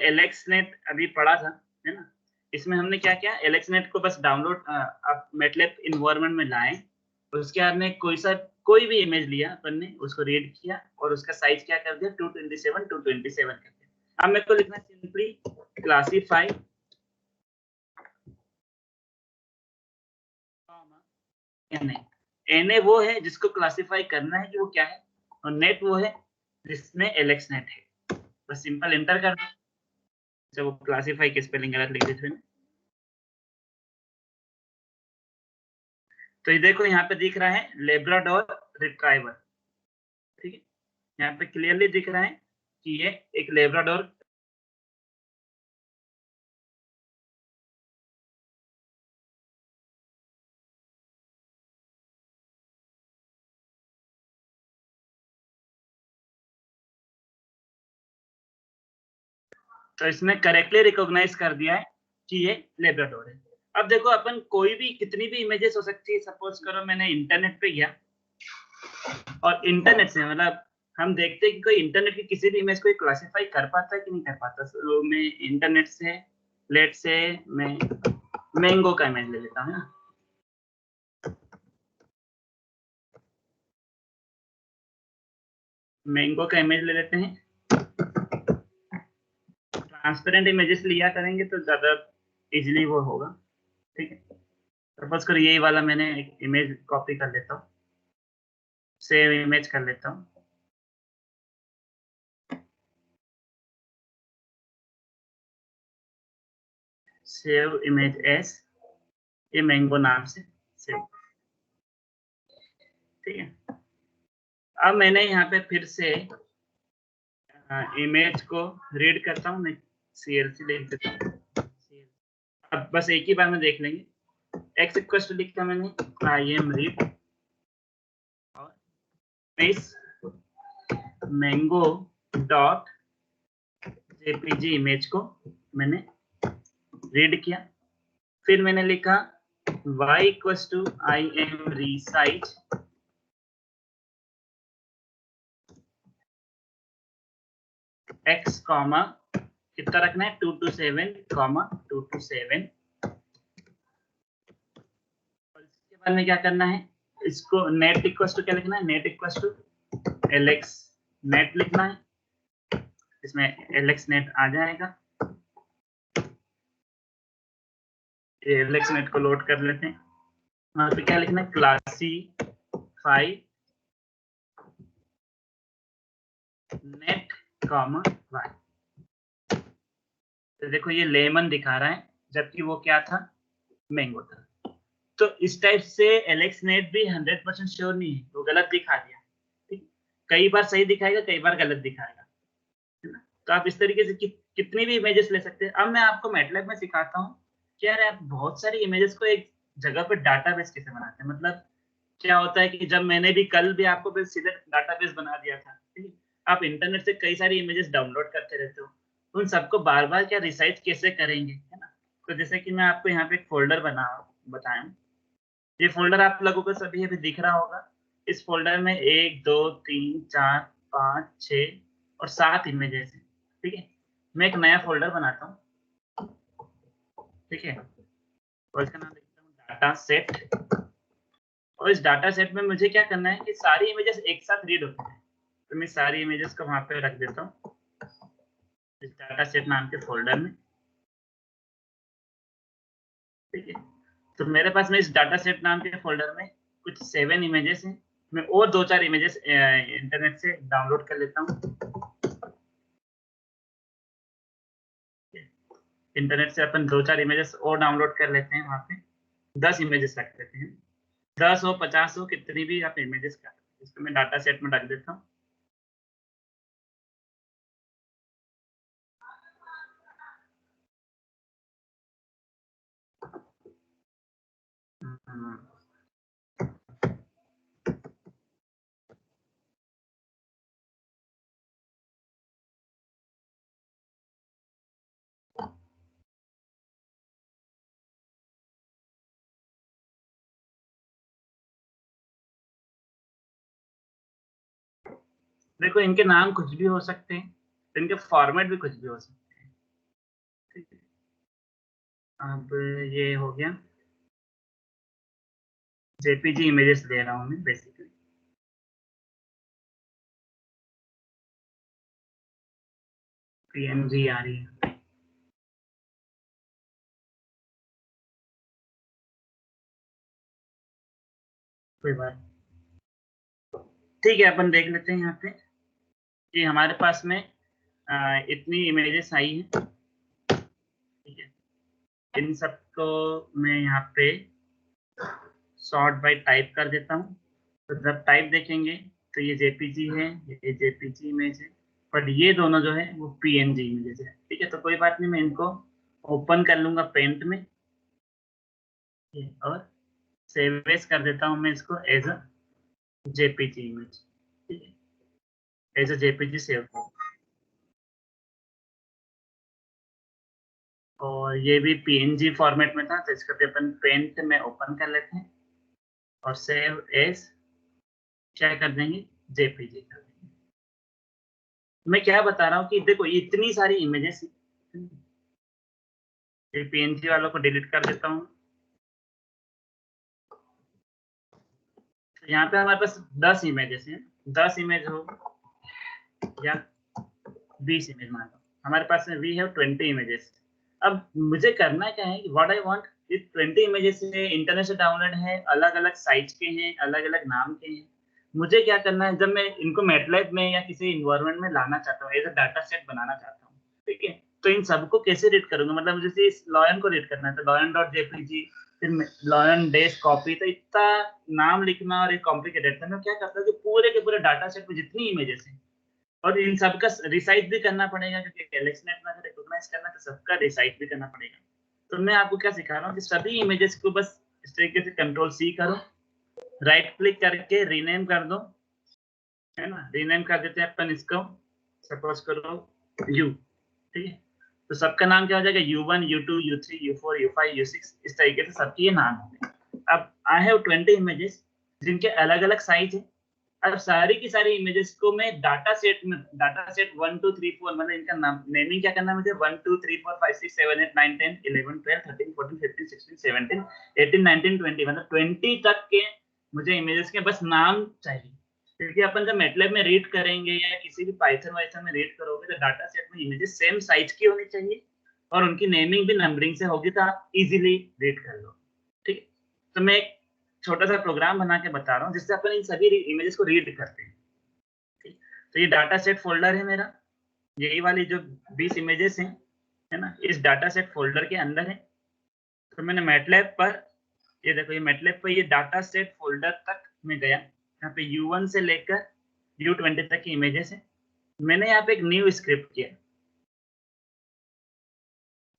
LXNet अभी पढ़ा था, है ना? इसमें हमने क्या किया, LXNet को बस डाउनलोड आप MATLAB एनवायरनमेंट में लाएँ, उसके बाद में कोई भी इमेज लिया अपन ने, उसको रीड किया और उसका साइज क्या कर दिया 227 227 कर दिया। अब मेरे को लिखना है सिंपली क्लासीफाई NA वो है जिसको क्लासीफाई करना है कि वो क्या है, और नेट वो है जिसमें LXNet है। बस सिंपल एंटर कर दो। अच्छा, वो क्लासीफाई की स्पेलिंग गलत लिख दी थी मैंने। तो ये देखो यहाँ पे दिख रहा है लेब्राडोर रिट्राइवर, ठीक है? यहाँ पे क्लियरली दिख रहा है कि ये एक लेब्राडोर तो इसने करेक्टली रिकॉग्नाइज कर दिया है कि ये लेब्राडोर है। अब देखो अपन कोई भी कितनी भी इमेजेस हो सकती है, सपोज करो मैंने इंटरनेट पे गया और इंटरनेट से मतलब हम देखते हैं कि कोई इंटरनेट की किसी भी इमेज को क्लासिफाई कर पाता है कि नहीं कर पाता। तो मैं इंटरनेट से लेट से मैं मैंगो का इमेज ले लेता हूँ ना, मैंगो का इमेज ले लेते हैं। ट्रांसपेरेंट इमेजेस लिया करेंगे तो ज्यादा इजीली वो होगा, ठीक है? सपोज करो यही वाला मैंने एक इमेज कॉपी कर लेता हूँ, सेव इमेज कर लेता हूँ। सेव इमेज एस, ये मैंगो नाम से सेव, ठीक है? अब मैंने यहाँ पे फिर से इमेज को रीड करता हूँ, मैं CLC लिख देता हूँ। अब बस एक ही बार में देख लेंगे। एक्स इक्वल टू लिखा मैंने आई एम रीड और इस मैंगो डॉट जेपीजी इमेज को मैंने रीड किया। फिर मैंने लिखा y equal to I M resize x comma कितना रखना है 227 कॉमा 227। और इसके बाद में क्या करना है, इसको नेट इक्वल टू क्या लिखना है, net equal to LX net लिखना है, इसमें LX नेट आ जाएगा। LX नेट को लोड कर लेते हैं। वहां पे क्या लिखना है, क्लासीफाई नेट कॉमा y। तो देखो ये लेमन दिखा रहा है जबकि वो क्या था, मैंगो था। तो इस टाइप से LX नेट भी 100% श्योर नहीं है, वो गलत दिखा दिया, ठीक? कई बार सही दिखाएगा, कई बार गलत दिखाएगा, है ना? तो आप इस तरीके से कितनी भी इमेजेस ले सकते हैं। अब मैं आपको मैटलैब में सिखाता हूँ कि यार आप बहुत सारी इमेजेस को एक जगह पर डाटाबेस कैसे बनाते हैं। मतलब क्या होता है कि जब मैंने भी कल भी आपको बस सीधे डाटाबेस बना दिया था, ठीक है? आप इंटरनेट से कई सारी इमेजेस डाउनलोड करते रहते हो, उन सबको बार बार क्या रिसाइज कैसे करेंगे, है ना? तो जैसे कि मैं आपको यहाँ पे एक फोल्डर बताया, ये फोल्डर आप लोगों को सभी अभी दिख रहा होगा। इस फोल्डर में 1 2 3 4 5 6 और 7 इमेजेस हैं, ठीक है? मैं एक नया फोल्डर बनाता हूँ, ठीक है? और इसका नाम लिखता हूँ डाटा सेट। और इस डाटा सेट में मुझे क्या करना है कि सारी इमेजेस एक साथ रीड होती है। तो मैं सारी इमेजेस को वहां पे रख देता हूँ इस डाटा सेट नाम के फोल्डर में, ठीक है? तो मेरे पास में इस डाटा सेट नाम के फोल्डर में कुछ 7 इमेजेस हैं। मैं और 2-4 इमेजेस इंटरनेट से डाउनलोड कर लेता हूँ। इंटरनेट से अपन 2-4 इमेजेस और डाउनलोड कर लेते हैं, वहां पे 10 इमेजेस रख देते हैं। 10 हो 50 हो कितनी भी आप इमेजेस कर, इसको मैं डाटा सेट में रख देता हूँ। देखो इनके नाम कुछ भी हो सकते हैं, इनके फॉर्मेट भी कुछ भी हो सकते हैं। ठीक है, अब ये हो गया, जेपीजी इमेजेस ले रहा हूँ मैं बेसिकली। पीएनजी आ रही है, कोई बात, ठीक है, अपन देख लेते हैं यहाँ पे कि हमारे पास में इतनी इमेजेस आई है। ठीक है, इन सबको मैं यहाँ पे सॉर्ट बाय टाइप कर देता हूँ। तो जब टाइप देखेंगे तो ये जेपीजी है, ये जेपीजी इमेज है, पर ये दोनों जो है वो पीएनजी इमेजेस है। ठीक है, तो कोई बात नहीं, मैं इनको ओपन कर लूंगा पेंट में और सेव एज कर देता हूँ मैं इसको एज अ जेपीजी इमेज। ठीक है, एज अ जेपीजी सेव कर, और ये भी पीएनजी फॉर्मेट में था, तो इसको भी अपन पेंट में ओपन कर लेते हैं और सेव एज क्या कर देंगे, जेपीजी कर देंगे। मैं क्या बता रहा हूँ कि देखो ये इतनी सारी इमेजेस, ये पीएनजी वालों को डिलीट कर देता हूँ। तो यहाँ पे हमारे पास 10 इमेजेस हैं, 10 इमेज हो या 20 इमेज मान लो, हमारे पास में वी हैव 20 इमेजेस। अब मुझे करना क्या है, व्हाट आई वांट, ये 20 इमेजेस है, इंटरनेट से डाउनलोड है, अलग अलग साइज के हैं, अलग अलग नाम के हैं। मुझे क्या करना है, जब मैं इनको मैटलैब में या किसी इन्वायरमेंट में लाना चाहता हूँ, एज अ डाटा सेट बनाना चाहता हूँ, ठीक है, तो इन सबको कैसे रीड करूंगा, मतलब जैसे इस लॉयन को रीड करना है तो लॉयन डॉट जेपीजी, फिर लॉयन डेस कॉपी, तो इतना नाम लिखना और एक कॉम्प्लिकेटेड, तो मैं क्या करता हूँ कि पूरे के पूरे डाटा सेट में जितनी इमेजेस हैं और इन सबका रिसाइज भी करना पड़ेगा, क्योंकि एलेक्सनेट में अगर रिकॉग्नाइज करना है तो सबका रिसाइज भी करना पड़ेगा। तो मैं आपको क्या सिखा रहा हूँ कि सभी इमेजेस को बस इस तरीके से कंट्रोल सी करो, राइट क्लिक करके रीनेम कर दो, है ना, रीनेम कर देते हैं अपन इसको, सपोज करो यू, ठीक है, तो सबका नाम क्या हो जाएगा, U1, U2, U3, U4, U5, U6, इस तरीके से सबके ये नाम होंगे। अब आई हैव 20 इमेजेस जिनके अलग अलग साइज है। अब सारी की सारी इमेजेस को मैं डाटा सेट में, डाटा सेट 1 2 3 4, मतलब इनका नाम नेमिंग क्या करना है मुझे, 1 2 3 4 5 6 7 8 9 10 11 12 13 14 15 16 17 18 19 20, मतलब 20 तक के मुझे इमेजेस के बस नाम चाहिए। क्योंकि अपन जब मैटलैब में रीड करेंगे या किसी भी पाइथन वाइथन में रीड करोगे तो डाटा सेट में इमेजेस सेम साइज की होनी चाहिए और उनकी नेमिंग भी नंबरिंग से होगी, तो आप इजीली रीड कर लो। ठीक है, तो मैं एक छोटा सा प्रोग्राम बना के बता रहा हूँ जिससे अपन इन सभी इमेजेस को रीड करते हैं। ठीक, तो ये डाटा सेट फोल्डर है मेरा, यही वाली जो 20 इमेजेस हैं, है ना, इस डाटा सेट फोल्डर के अंदर है। तो मैंने मैटलैब पर, ये देखो, ये मैटलैब पर ये डाटा सेट फोल्डर तक मैं गया, यहाँ पे U1 से लेकर U20 तक की इमेजेस है। मैंने यहाँ पे एक न्यू स्क्रिप्ट किया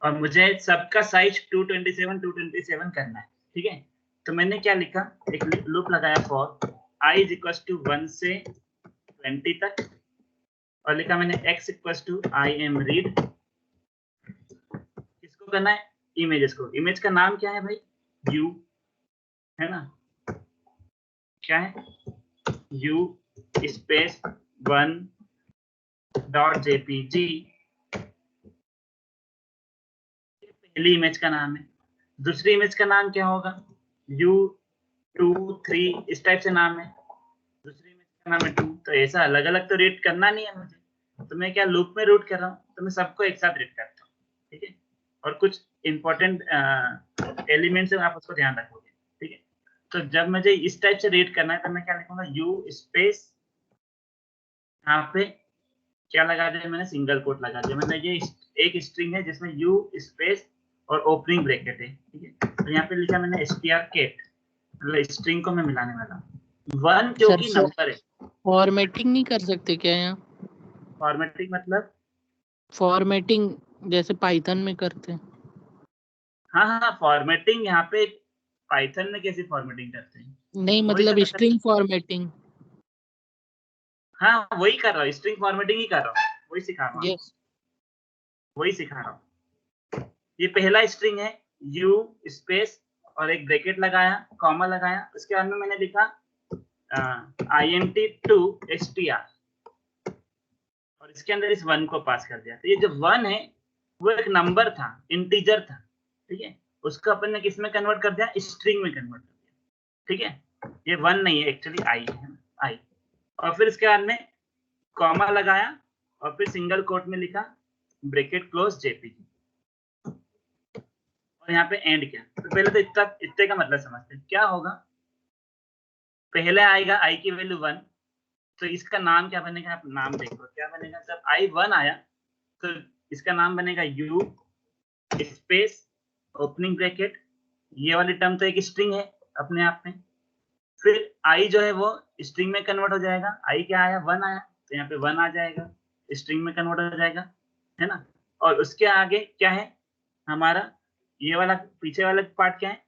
और मुझे सबका साइज 227 करना है। ठीक है, तो मैंने क्या लिखा, एक लूप लगाया for i is equal to 1 से 20 तक, और लिखा मैंने x equal to I M read. किसको करना है, इमेजेस को। इमेज का नाम क्या है भाई, u, है ना, क्या है, u स्पेस 1 डॉट जेपीजी, पहली इमेज का नाम है। दूसरी इमेज का नाम क्या होगा, U2 3, इस टाइप से नाम है। दूसरी इमेज का नाम है 2। तो ऐसा अलग अलग तो रीड करना नहीं है मुझे, तो मैं क्या लूप में रूट कर रहा हूँ, तो मैं सबको एक साथ रीड करता हूँ। ठीक है, और कुछ इंपॉर्टेंट एलिमेंट्स है, आप उसको ध्यान रखोगे। ठीक है, तो जब मुझे इस टाइप से रीड करना है तो मैं क्या लिखूंगा, U स्पेस, यहाँ पे क्या लगा दिया मैंने, सिंगल कोट लगा दिया मैंने। ये एक स्ट्रिंग है जिसमें U स्पेस और ओपनिंग ब्रैकेट है। ठीक है, तो यहाँ पे लिखा मैंने strcat, मतलब स्ट्रिंग को मैं मिलाने वाला हूँ। 1 क्योंकि सर नंबर है। फॉर्मेटिंग नहीं कर सकते क्या यहाँ? फॉर्मेटिंग मतलब, फॉर्मेटिंग जैसे पाइथन में करते हैं। हाँ हाँ, फॉर्मेटिंग यहाँ पे पाइथन में कैसे फॉर्मेटिंग करते हैं, नहीं वही तो मतलब मैं कर, स्ट्रिंग फॉर्मेटिंग। हाँ वही कर रहा हूँ, स्ट्रिंग फॉर्मेटिंग ही कर रहा हूँ, वही सिखा रहा हूँ, यस। वही सिखा रहा हूँ। ये पहला स्ट्रिंग है, U स्पेस और एक ब्रैकेट लगाया, कॉमा लगाया, उसके बाद में मैंने लिखा int2 str और इसके अंदर इस 1 को पास कर दिया। तो ये जो 1 है वो एक नंबर था, इंटीजर था, ठीक है, उसको अपन ने किस में कन्वर्ट कर दिया, स्ट्रिंग में कन्वर्ट कर दिया, ठीक है। ये 1 नहीं है एक्चुअली, आई है, आई। और फिर इसके बाद में कॉमा लगाया और फिर सिंगल कोट में लिखा ब्रैकेट क्लोज जेपीजी, और यहाँ पे एंड किया। तो पहले तो इतने का मतलब समझते हैं क्या होगा। पहले आएगा आई की वैल्यू 1, तो इसका नाम क्या बनेगा, आप नाम देखो क्या बनेगा। जब आई 1 आया तो इसका नाम बनेगा यू स्पेस ओपनिंग ब्रैकेट, ये वाली टर्म तो एक स्ट्रिंग है अपने आप में। फिर आई जो है वो स्ट्रिंग में कन्वर्ट हो जाएगा, आई क्या आया 1 आया, तो यहाँ पे 1 आ जाएगा, स्ट्रिंग में कन्वर्ट हो जाएगा, है ना। और उसके आगे क्या है हमारा, ये वाला पीछे वाला पार्ट क्या है,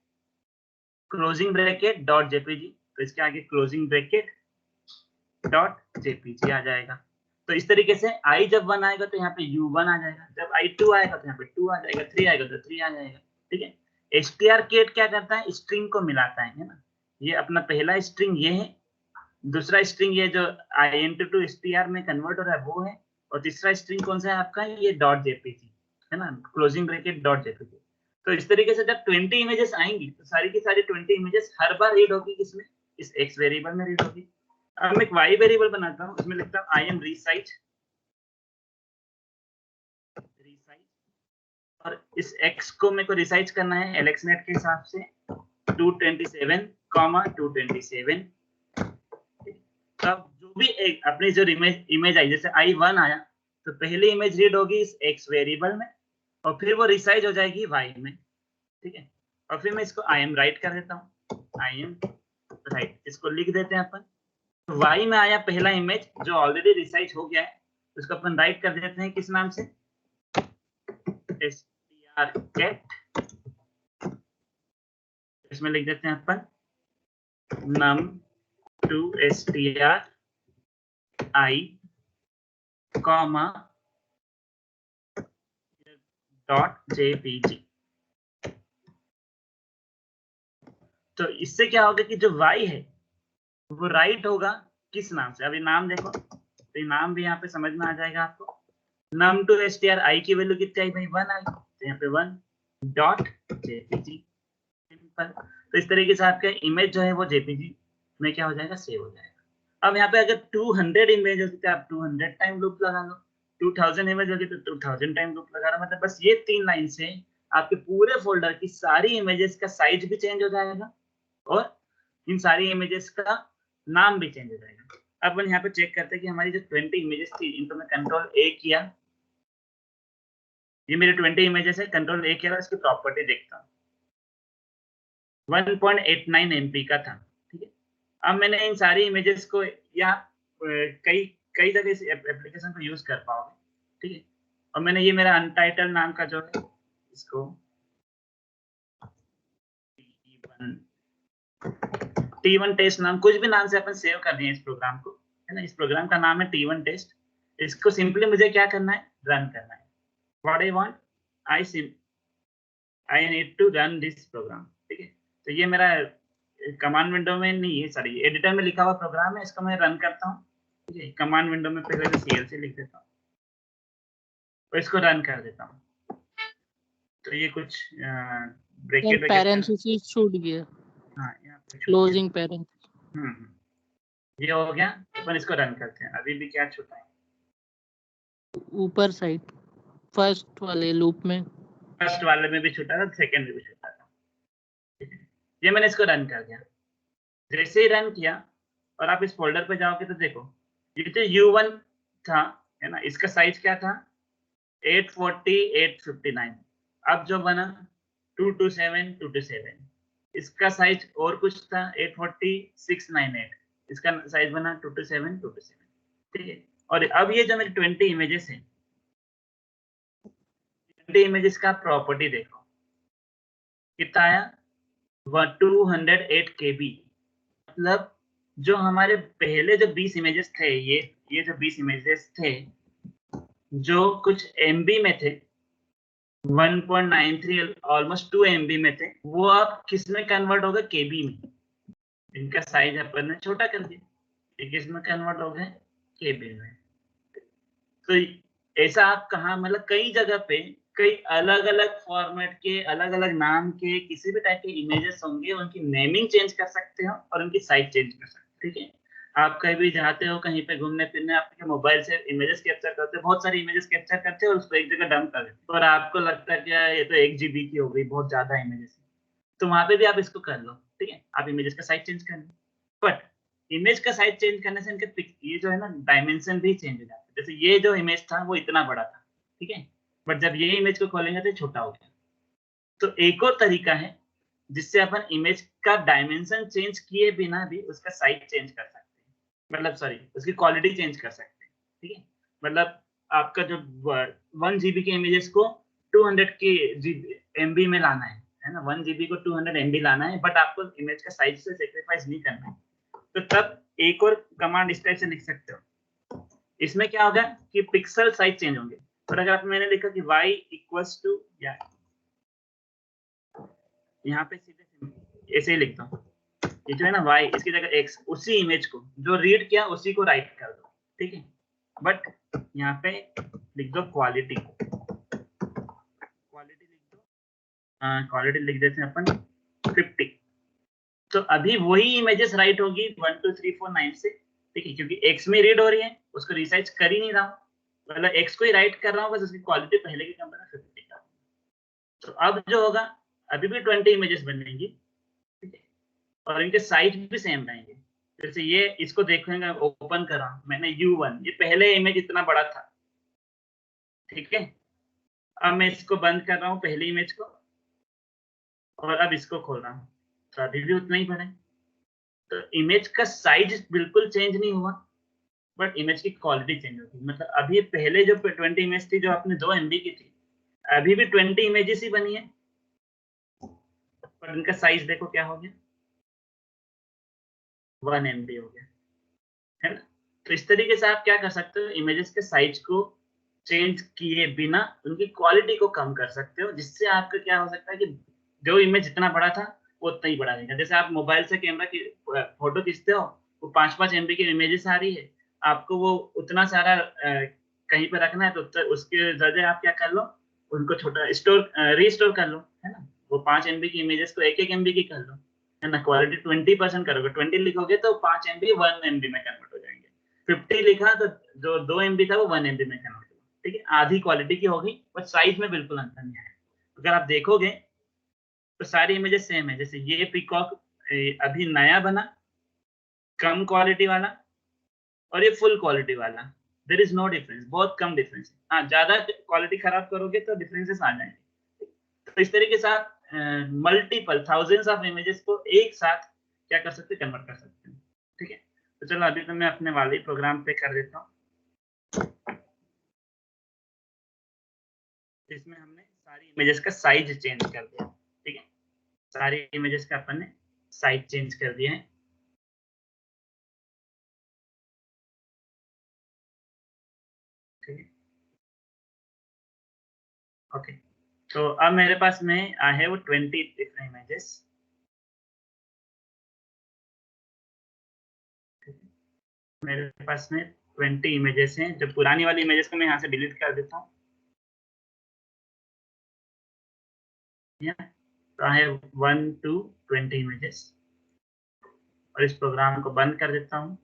क्लोजिंग ब्रैकेट डॉट जेपीजी, तो इसके आगे क्लोजिंग ब्रैकेट डॉट जेपीजी आ जाएगा। तो इस तरीके से आई जब 1 आएगा तो यहाँ पे u1 आ जाएगा, जब आई 2 आएगा तो यहाँ पे 2 आ जाएगा, 3 आएगा तो 3 आ जाएगा, ठीक है। strcat क्या करता है, स्ट्रिंग को मिलाता है ना। ये अपना पहला स्ट्रिंग ये है, दूसरा स्ट्रिंग ये जो int टू str में कन्वर्ट हो रहा है वो है, और तीसरा स्ट्रिंग कौन सा है आपका, ये डॉट जेपीजी है ना, क्लोजिंग ब्रैकेट डॉट जेपीजी। तो इस तरीके से जब 20 इमेजेस आएंगी तो सारी की सारी 20 इमेजेस हर बार रीड होगी, किसमें, इस x वेरिएबल में रीड होगी। अब मैं एक y वेरिएबल बनाता हूँ, उसमें लिखता हूँ आई एम रीसाइज, और इस x को मेरे को रिसाइज करना है एलेक्सनेट के हिसाब से 227, 227। तब जो भी एक अपनी जो इमेज आई, जैसे i1 आया तो पहली इमेज रीड होगी इस x वेरिएबल में, और फिर वो रिसाइज हो जाएगी y में, ठीक है। और फिर मैं इसको आई एम राइट कर देता हूँ, आई एम राइट, इसको लिख देते हैं अपन। तो y में आया पहला इमेज जो ऑलरेडी रिसाइज हो गया है, उसको अपन राइट कर देते हैं किस नाम से, strcat, इसमें लिख देते हैं अपन num to str I comma dot JPG. तो इससे क्या होगा कि जो y है वो राइट होगा किस नाम से, अभी नाम देखो, तो ये नाम भी यहाँ पे समझ में आ जाएगा आपको। num to str I की वैल्यू कितनी आई भाई, 1 आई, तो यहाँ पे 1 डॉट जेपीजी, सिंपल। तो इस तरीके से आपका इमेज जो है वो जेपीजी में क्या हो जाएगा, सेव हो जाएगा। अब यहाँ पे अगर 200 इमेज होगी तो आप 200 टाइम लूप लगा लो, 2000 इमेज होगी तो 2000 टाइम लूप लगा लो। मतलब बस ये 3 लाइन से आपके पूरे फोल्डर की सारी इमेजेस का साइज भी चेंज हो जाएगा और इन सारी इमेजेस का नाम भी चेंज हो जाएगा। अब अपन यहाँ पे चेक करते हैं कि हमारी जो 20 इमेजेस थी इनको मैं कंट्रोल ए किया, ये मेरे 20 इमेजेस है, कंट्रोल ए किया, इसकी प्रॉपर्टी देखता हूँ, 1.89 MB का था, ठीक है। अब मैंने इन सारी इमेजेस को यहाँ कई कई जगह इस एप्लीकेशन को यूज कर पाओगे, ठीक है। और मैंने ये मेरा अनटाइटल नाम का जो है इसको T1 टेस्ट नाम, कुछ भी नाम से अपन सेव कर दिए इस प्रोग्राम को, है ना। इस प्रोग्राम का नाम है T1 टेस्ट। इसको सिंपली मुझे क्या करना है, रन करना है। What I want, I need to run this program, ठीक है। तो ये मेरा कमांड विंडो में नहीं है, सॉरी एडिटर में लिखा हुआ प्रोग्राम है, इसको मैं रन करता हूँ, ठीक है। कमांड विंडो में पहले तो CLC लिख देता हूँ और इसको रन कर देता हूँ। तो ये कुछ ब्रैकेट वगैरह, पैरेंथेसिस छूट गया, हाँ यहाँ पे क्लोजिंग पैरेंथेसिस। ये हो गया। अपन इसको रन करते हैं, अभी भी क्या छूटा है, ऊपर साइड फर्स्ट वाले लूप में। फर्स्ट वाले में भी छूटा था, सेकंड में भी छूटा था, ठीक है। ये मैंने इसको रन कर दिया। जैसे ही रन किया और आप इस फोल्डर पे जाओगे तो देखो ये जो U1 था, है ना, इसका साइज क्या था 840 859। अब जो बना 227 227, इसका साइज और कुछ था 840 698, इसका साइज बना 227 227, ठीक है। और अब ये जो मेरी 20 इमेजेस है, 20 इमेजेस का प्रॉपर्टी देखो कितना आया, 208 KB। मतलब जो हमारे पहले जो 20 इमेजेस थे, ये जो 20 इमेजेस थे जो कुछ MB में थे, 1.93 ऑलमोस्ट 2 MB में थे, वो अब किस में कन्वर्ट होगा, KB में। इनका साइज अपन ने छोटा कर दिया, ये किस में कन्वर्ट हो गए, KB में। तो ऐसा आप कहा, मतलब कई जगह पे कई अलग अलग फॉर्मेट के, अलग अलग नाम के किसी भी टाइप के इमेजेस होंगे, उनकी नेमिंग चेंज कर सकते हो और उनकी साइज चेंज कर सकते हो। ठीक है, आप कहीं भी जाते हो, कहीं पे घूमने फिरने, आपके मोबाइल से इमेजेस कैप्चर करते हो, बहुत सारी इमेजेस कैप्चर करते हो और उसको एक जगह डंप कर देते हो और आपको लगता है कि यार ये तो 1 जीबी की हो गई, बहुत ज्यादा इमेजेस है, तो वहां पे भी आप इसको कर लो। ठीक है, आप इमेजेस का साइज चेंज कर लो, बट इमेज का साइज चेंज करने से इनके ये जो है ना डायमेंशन भी चेंज हो जाता है। जैसे ये जो इमेज था वो इतना बड़ा था, ठीक है, बट जब ये इमेज को खोलेंगे तो छोटा हो गया। तो एक और तरीका है जिससे अपन इमेज का डायमेंशन चेंज किए बिना भी उसका साइज चेंज कर सकते हैं, मतलब सॉरी उसकी क्वालिटी चेंज कर सकते हैं। ठीक है, मतलब आपका जो 1 जीबी के इमेजेस को 200 के एमबी में लाना है ना, 1 जीबी को 200 एमबी लाना है, बट आपको इमेज का साइज से सेक्रीफाइस नहीं करना है, तो तब एक और कमांड इस टाइप से लिख सकते हो। इसमें क्या होगा कि पिक्सल साइज चेंज होंगे। और अगर आप मैंने लिखा कि y इक्वल्स टू, या यहाँ पे सीधे ऐसे ही लिखता हूँ, ये जो है ना y, इसकी जगह x, उसी इमेज को जो रीड किया उसी को राइट कर दो। ठीक है, बट यहाँ पे लिख दो क्वालिटी, क्वालिटी लिख दो, क्वालिटी लिख देते हैं अपन 50। तो अभी वही इमेजेस राइट होगी 1 2 3 4 9 से। ठीक है, क्योंकि x में रीड हो रही है, उसको रिसाइज कर ही नहीं रहा हूँ, मतलब x को ही राइट कर रहा हूँ, बस उसकी क्वालिटी पहले के कंपेयर में 50 का। तो अब जो होगा, अभी भी 20 इमेजेस बनेंगी, ठीक है, और इनके साइज भी सेम रहेंगे। जैसे ये, इसको देखेंगे, ओपन करा मैंने U1, ये पहले इमेज इतना बड़ा था, ठीक है, अब मैं इसको बंद कर रहा हूँ पहली इमेज को, और अब इसको खोल रहा हूँ, तो अभी भी उतना ही बड़ा है। तो इमेज का साइज बिल्कुल चेंज नहीं हुआ, बट इमेज की क्वालिटी चेंज होगी। मतलब अभी पहले जो 20 इमेज थी, जो आपने 2 MB की थी, अभी भी 20 इमेजेस ही बनी है, पर इनका साइज देखो क्या हो गया, 1 MB हो गया, है ना। तो इस तरीके से आप क्या कर सकते हो, इमेजेस के साइज को चेंज किए बिना उनकी क्वालिटी को कम कर सकते हो, जिससे आपका क्या हो सकता है कि जो इमेज जितना बड़ा था वो उतना ही बड़ा रहेगा। जैसे आप मोबाइल से कैमरा की फोटो खींचते हो, वो 5-5 MB की इमेजेस आ रही है, आपको वो उतना सारा कहीं पे रखना है, तो उसके जरिए आप क्या कर लो, उनको छोटा स्टोर रीस्टोर कर लो, है ना। वो 5 MB की इमेजेस को 1-1 MB की कर लो, है ना। क्वालिटी 20% करोगे, 20 लिखोगे तो 5 MB 1 MB में कन्वर्ट हो जाएंगे। 50 लिखा तो जो 2 MB था वो 1 MB में कन्वर्ट हुआ। ठीक है, आधी क्वालिटी की होगी, बट साइज में बिल्कुल अंतर नहीं आया। अगर आप देखोगे तो सारी इमेजेस सेम है। जैसे ये पीकॉक अभी नया बना, कम क्वालिटी वाला, और ये फुल क्वालिटी वाला, देयर इज नो डिफरेंस, बहुत कम डिफरेंस है। हाँ, ज्यादा क्वालिटी खराब करोगे तो डिफरेंसेस आ जाएंगे। तो इस तरीके से आप मल्टीपल थाउजेंड्स ऑफ इमेजेस को एक साथ क्या कर सकते, कन्वर्ट कर सकते हैं। ठीक है, तो चलो अभी तो मैं अपने वाले प्रोग्राम पे कर देता हूँ। इसमें हमने सारी इमेजेस का साइज चेंज कर दिया। ठीक है, सारी इमेजेस का अपन ने साइज चेंज कर दिया है। ठीक है, ओके, तो अब मेरे पास में आई हैव 20 डिफरेंट इमेजेस। मेरे पास में 20 इमेजेस हैं। जो पुरानी वाली इमेजेस को मैं यहाँ से डिलीट कर देता हूँ, तो आई हैव 1 to 20 इमेजेस, और इस प्रोग्राम को बंद कर देता हूँ।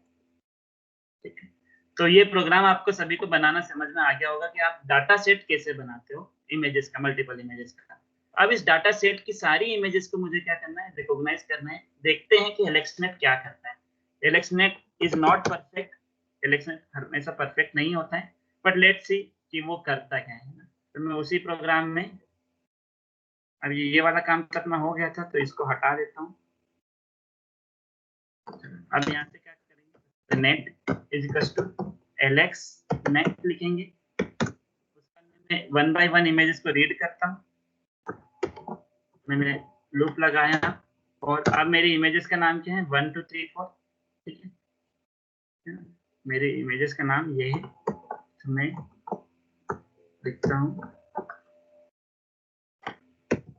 ठीक है, तो ये प्रोग्राम आपको सभी को बनाना समझ में आ गया होगा कि आप डाटा सेट कैसे बनाते हो इमेजेस का, मल्टीपल इमेजेस का। अब इस डाटा सेट की सारी इमेजेस को मुझे क्या करना है, रिकॉग्नाइज करना है। देखते हैं कि एलेक्सनेट क्या करता है। एलेक्सनेट इज नॉट परफेक्ट, एलेक्सनेट हमेशा परफेक्ट नहीं होता है, बट लेट्स सी कि वो करता क्या है ना। तो मैं उसी प्रोग्राम में, अब ये वाला काम तो अपना हो गया था, तो इसको हटा देता हूँ। अब यहाँ से क्या करेंगे, net is equal to Alex net लिखेंगे। उसका मैं 1 by 1 इमेजेस को रीड करता हूँ, मैंने लूप लगाया, और अब मेरी इमेजेस का नाम क्या है, 1 2 3 4। ठीक है, मेरे इमेजेस का नाम ये है, तो मैं लिखता हूँ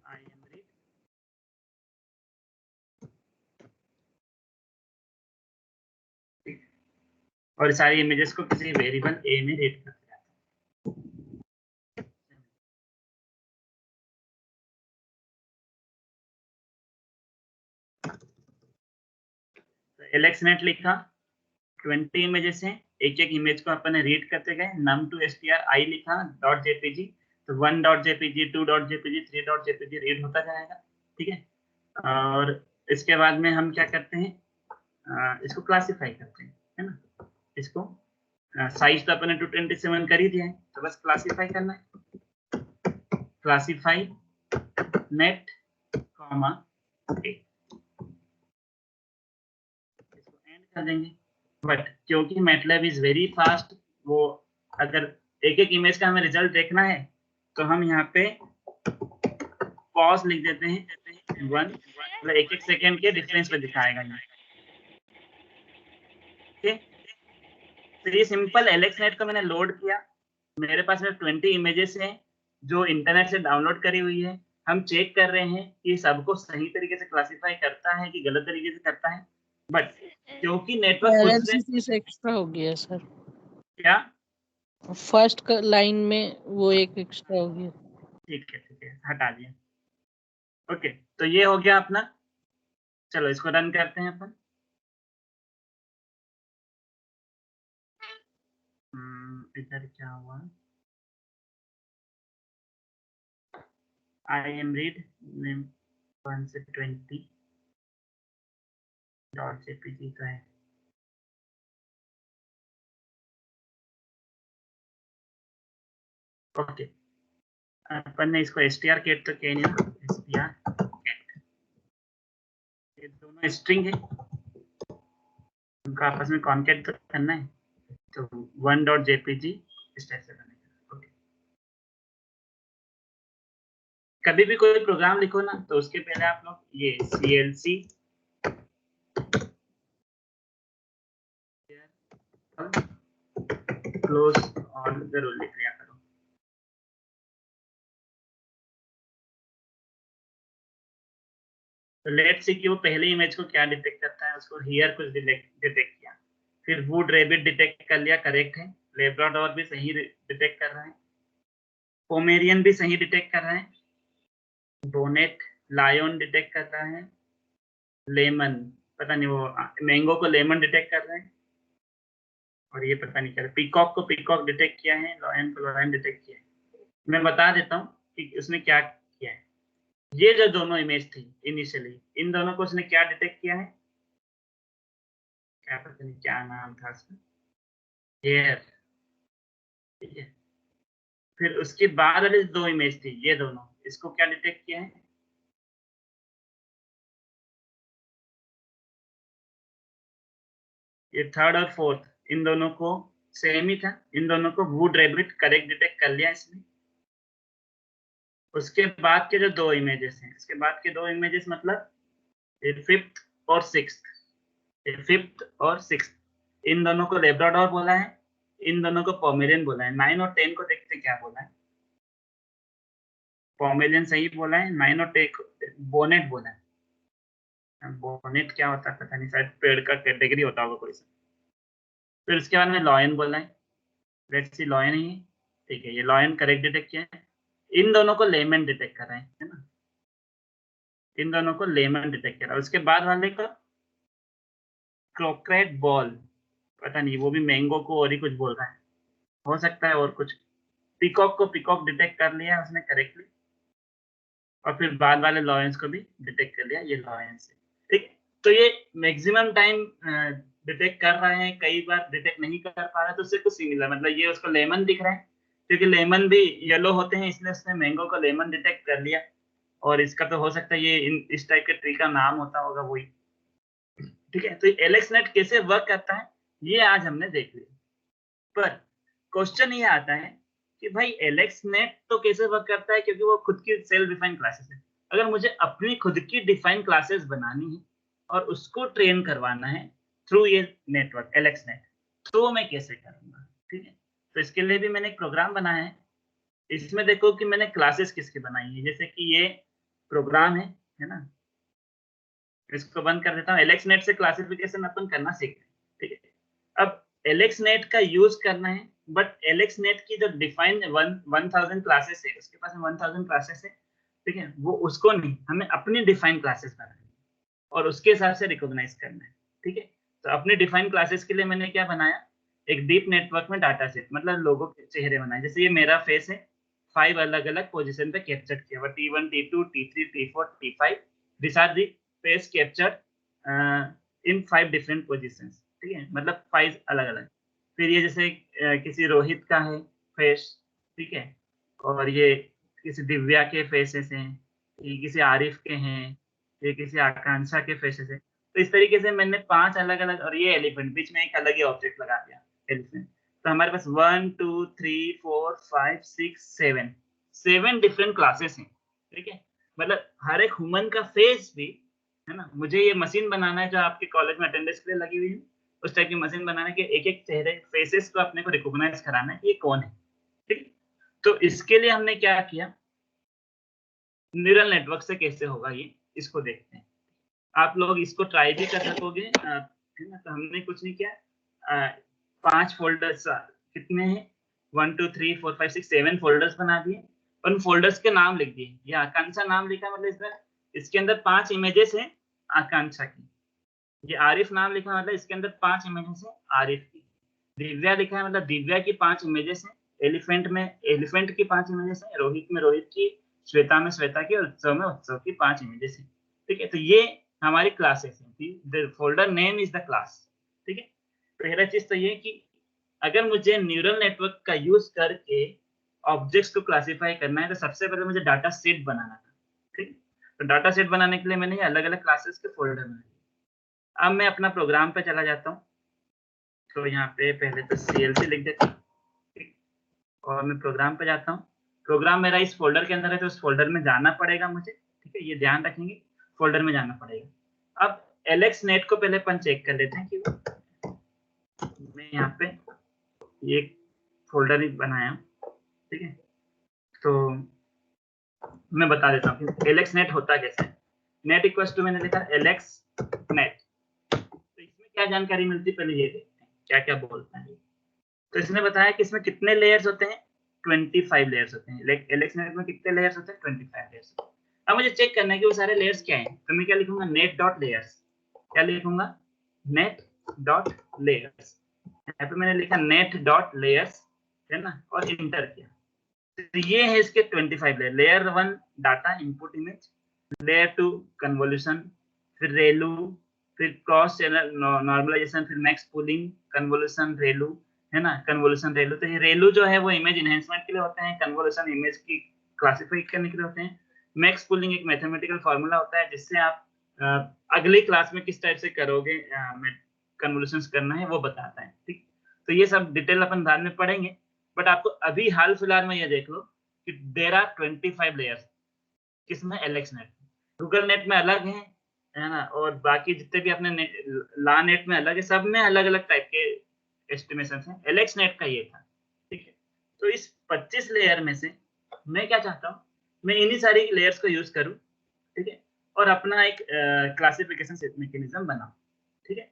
आई एम रीड। और सारी इमेजेस को किसी वेरिएबल ए में रीड करते हैं। एलेक्सनेट लिखा, 20 इमेजेस हैं, एक एक इमेज को अपन रीड करते गए, num to str I लिखा .jpg, तो 1.jpg 2.jpg 3.jpg रीड होता जाएगा, ठीक है। और इसके बाद में हम क्या करते हैं, इसको क्लासिफाई करते हैं, है ना। इसको साइज तो अपने 227 कर ही दिया है, तो बस क्लासिफाई करना है, क्लासिफाई नेट कॉमा ए, इसको एंड कर देंगे। बट क्योंकि मैटलैब इज वेरी फास्ट, वो अगर एक एक इमेज का हमें रिजल्ट देखना है तो हम यहाँ पे पॉज लिख देते हैं, 1, मतलब एक एक सेकेंड के डिफरेंस पे दिखाएगा ये, ठीक है। तो ये सिंपल एलेक्सनेट को मैंने लोड किया, मेरे पास में 20 इमेजेस हैं जो इंटरनेट से डाउनलोड करी हुई है। हम चेक कर रहे हैं कि सबको सही तरीके से क्लासिफाई करता है कि गलत तरीके से करता है, बट क्योंकि नेटवर्क खुद से एनालिसिस एक्स्ट्रा हो गया सर, क्या, फर्स्ट लाइन में वो एक एक्स्ट्रा हो गया। ठीक है हटा दिया। ओके, तो ये हो गया अपना, चलो इसको रन करते हैं अपन। इधर क्या हुआ, आई एम रीड 1 से 20 .jpg तो है, ओके। अपन ने इसको str_cat तो किया नहीं ना, str_cat, ये दोनों स्ट्रिंग है, उनका आपस में कॉन्कैट तो करना है, तो 1.jpg इस टाइप से बनेगा, ओके। कभी भी कोई प्रोग्राम लिखो ना तो उसके पहले आप लोग ये clc क्लोज ऑल जरूर लिख लिया करो। तो लेट्स सी कि वो पहले इमेज को क्या डिटेक्ट करता है, उसको हियर कुछ डिटेक्ट किया, फिर वुड रैबिट डिटेक्ट कर लिया, करेक्ट है, लेब्राडोर भी सही डिटेक्ट कर रहा है, पोमेरियन भी सही डिटेक्ट कर रहा है, बोनेट लायन डिटेक्ट कर रहा है, लेमन पता नहीं वो मैंगो को लेमन डिटेक्ट कर रहे हैं, और ये पता नहीं क्या, पीकॉक को पीकॉक डिटेक्ट किया है, लॉयन को लॉयन डिटेक्ट किया है। मैं बता देता हूँ कि उसने क्या किया है। ये जो दोनों इमेज थी इनिशियली, इन दोनों को उसने क्या डिटेक्ट किया है, क्या पता नहीं क्या नाम था उसका, हेयर, ठीक है। फिर उसके बाद वाली दो इमेज थी, ये दोनों, इसको क्या डिटेक्ट किया है, ये थर्ड और फोर्थ, इन दोनों को सेम ही था, इन दोनों को वुड रैबिट करेक्ट डिटेक्ट कर लिया इसने। उसके बाद के जो दो इमेजेस हैं, इसके बाद के दो इमेजेस मतलब फिफ्थ और सिक्स्थ, फिफ्थ और सिक्स्थ, इन दोनों को लेब्राडोर बोला है, इन दोनों को पोमेरियन बोला है। 9 और 10 को देखते क्या बोला है, पोमेरियन सही बोला है, 9 और 10 बोनेट बोला है। बोनेट क्या होता है पता नहीं, शायद पेड़ का कैटेगरी होता होगा कोई सा। फिर उसके बाद में लॉयन बोला है, लेट्स सी लॉयन ही है, ठीक है, ये लॉयन करेक्ट डिटेक्ट किया है। इन दोनों को लेमन डिटेक्ट कर रहे हैं, है ना, इन दोनों को लेमन डिटेक्ट कर रहा है। उसके बाद वाले का क्रोक्रेट बॉल, पता नहीं वो भी मैंगो को और ही कुछ बोल रहा है, हो सकता है और कुछ। पीकॉक को पीकॉक डिटेक्ट कर लिया उसने करेक्टली, और फिर बाद वाले लॉयंस को भी डिटेक्ट कर लिया, ये लॉयंस है, ठीक। तो ये मैक्सिमम टाइम डिटेक्ट कर रहे हैं, कई बार डिटेक्ट नहीं कर पा रहे, तो उससे कुछ सिमिलर, मतलब ये उसको लेमन दिख रहा है क्योंकि लेमन भी येलो होते हैं, इसलिए उसने मैंगो को लेमन डिटेक्ट कर लिया। और इसका तो हो सकता है ये इस टाइप के ट्री का नाम होता होगा वही, ठीक है। तो एलेक्सनेट कैसे वर्क करता है ये आज हमने देख लिया, पर क्वेश्चन ये आता है कि भाई एलेक्सनेट तो कैसे वर्क करता है, क्योंकि वो खुद की सेल्फ डिफाइंड क्लासेस है। अगर मुझे अपनी खुद की डिफाइंड क्लासेस बनानी है और उसको ट्रेन करवाना है थ्रू ये नेटवर्क एलेक्सनेट, तो मैं कैसे करूंगा, ठीक है। तो इसके लिए भी मैंने एक प्रोग्राम बनाया है। इसमें देखो कि मैंने क्लासेस किसकी बनाई है, जैसे कि ये प्रोग्राम है ना, इसको बंद कर देता हूँ। एलेक्सनेट से क्लासिफिकेशन अपन करना सीख रहे हैं, ठीक है। अब एलेक्सनेट का यूज करना है, बट एलेक्सनेट की जो डिफाइंड 1000 क्लासेस है, उसके पास में 1000 क्लासेस है, ठीक है, वो उसको नहीं, हमें अपनी डिफाइंड क्लासेस बनानी है और उसके हिसाब से रिकॉग्नाइज करना है, ठीक है। तो अपने डिफाइन क्लासेस के लिए मैंने क्या बनाया, एक डीप नेटवर्क में डाटा सेट, मतलब लोगों के चेहरे बनाए। जैसे ये मेरा फेस है, 5 अलग अलग पोजीशन पे कैप्चर किया हुआ, T1 T2 T3 T4 T5, this are the face captured in 5 different positions, ठीक है, मतलब 5 अलग अलग। फिर ये जैसे किसी रोहित का है फेस, ठीक है, और ये किसी दिव्या के फेसेस हैं, ये किसी आरिफ के हैं, ये किसी आकांक्षा के फेसेस है। तो इस तरीके से मैंने 5 अलग-अलग, और ये एलिफेंट, बीच में एक अलग ही ऑब्जेक्ट लगा दिया, एलिफेंट। तो हमारे पास 1 2 3 4 5 6 7 7 डिफरेंट क्लासेस हैं, ठीक है। मतलब हर एक ह्यूमन का फेस भी, है ना, मुझे ये मशीन बनाना है जो आपके कॉलेज में अटेंडेंस के लिए लगी हुई है, उस टाइप की मशीन बनाना है कि एक-एक चेहरे, फेसेस को अपने को रिकॉग्नाइज कराना है कि ये कौन है, ठीक है। तो इसके लिए हमने क्या किया, न्यूरल नेटवर्क से कैसे होगा ये, इसको देखते हैं। आप लोग इसको ट्राई भी कर सकोगे, है ना। तो हमने कुछ नहीं किया, 5 फ़ोल्डर्स कितने हैं, 1 2 3 4 5 6 7 फ़ोल्डर्स बना दिए, उन फ़ोल्डर्स के नाम लिख दिए। ये आकांक्षा नाम लिखा, मतलब इसके अंदर 5 इमेजेस हैं आकांक्षा की। ये आरिफ नाम लिखा, मतलब इसके अंदर 5 इमेजेस हैं आरिफ की। दिव्या लिखा है, मतलब दिव्या की 5 इमेजेस हैं। एलिफेंट में एलिफेंट की 5 इमेजेस हैं, रोहित में रोहित की, श्वेता में श्वेता की, और उत्सव में उत्सव की 5 इमेजेस हैं, ठीक है। तो ये हमारी क्लासेस हैं, the folder name is the class, ठीक है। पहला चीज तो ये कि अगर मुझे न्यूरल नेटवर्क का यूज करके ऑब्जेक्ट्स को क्लासिफाई करना है, तो सबसे पहले मुझे डाटा सेट बनाना था, ठीक है। तो डाटा सेट बनाने के लिए मैंने ये अलग अलग क्लासेस के फोल्डर बनाए। अब मैं अपना प्रोग्राम पे चला जाता हूँ। तो यहाँ पे पहले तो CLC लिख देता हूँ, ठीक, और मैं प्रोग्राम पे जाता हूँ। प्रोग्राम मेरा इस फ़ोल्डर के अंदर है, तो उस फ़ोल्डर में जाना पड़ेगा मुझे, ठीक है? ये ध्यान रखेंगे, फ़ोल्डर में जाना पड़ेगा। अब LXNet को पहले अपन चेक कर लेते हैं कि मैं यहाँ पे ये फ़ोल्डर ही बनाया हूँ, ठीक है? तो मैं बता देता हूँ कि LXNet होता कैसे है। नेट इक्वल्स टू, मैंने लिखा LXNet। तो इसमें क्या जानकारी मिलती है, पहले ये देखते हैं, क्या-क्या बोलता है। तो इसने बताया कि इसमें कितने लेयर्स होते हैं, 25 लेयर्स होते हैं। LXNet में कितने लेयर्स होते हैं, 25 लेयर्स। अब मुझे चेक करना है कि वो सारे लेयर्स क्या हैं, तो मैं क्या लिखूंगा, नेट डॉट लेयर्स। क्या लिखूंगा, नेट डॉट लेयर्स। यहाँ पे मैंने लिखा नेट डॉट लेयर्स, है ना, और इंटर किया। तो ये है इसके 25 layer. Layer 1 data input image, layer 2 convolution, फिर रेलू, फिर क्रॉस चैनल नॉर्मलाइजेशन, फिर मैक्स पूलिंग, कन्वोल्यूशन, रेलू, है ना, कन्वोल्यूशन, रेलू। तो ये रेलू जो है वो इमेज एनहांसमेंट के लिए होते हैं, कन्वोल्यूशन इमेज की क्लासिफाई करने के लिए होते हैं। मैक्स पूलिंग एक मैथमेटिकल फार्मूला होता है जिससे आप अगली क्लास में किस टाइप से करोगे, कन्वोल्यूशंस करना है वो बताता है, ठीक। तो ये सब डिटेल अपन बाद में पढ़ेंगे, बट आपको अभी हाल फिलहाल में ये देख लो कि देयर आर 25 लेयर्स। किसमें, LXNet। गूगल नेट में अलग है ना, और बाकी जितने भी अपने ला नेट में अलग है, सब में अलग अलग टाइप के एस्टिमेशन हैं। LXNet का ये था, ठीक है। तो इस 25 लेयर में से मैं क्या चाहता हूँ, मैं इन्हीं सारी लेयर्स को यूज करूँ, ठीक है, और अपना एक क्लासिफिकेशन मैकेनिज्म बनाऊं, ठीक है।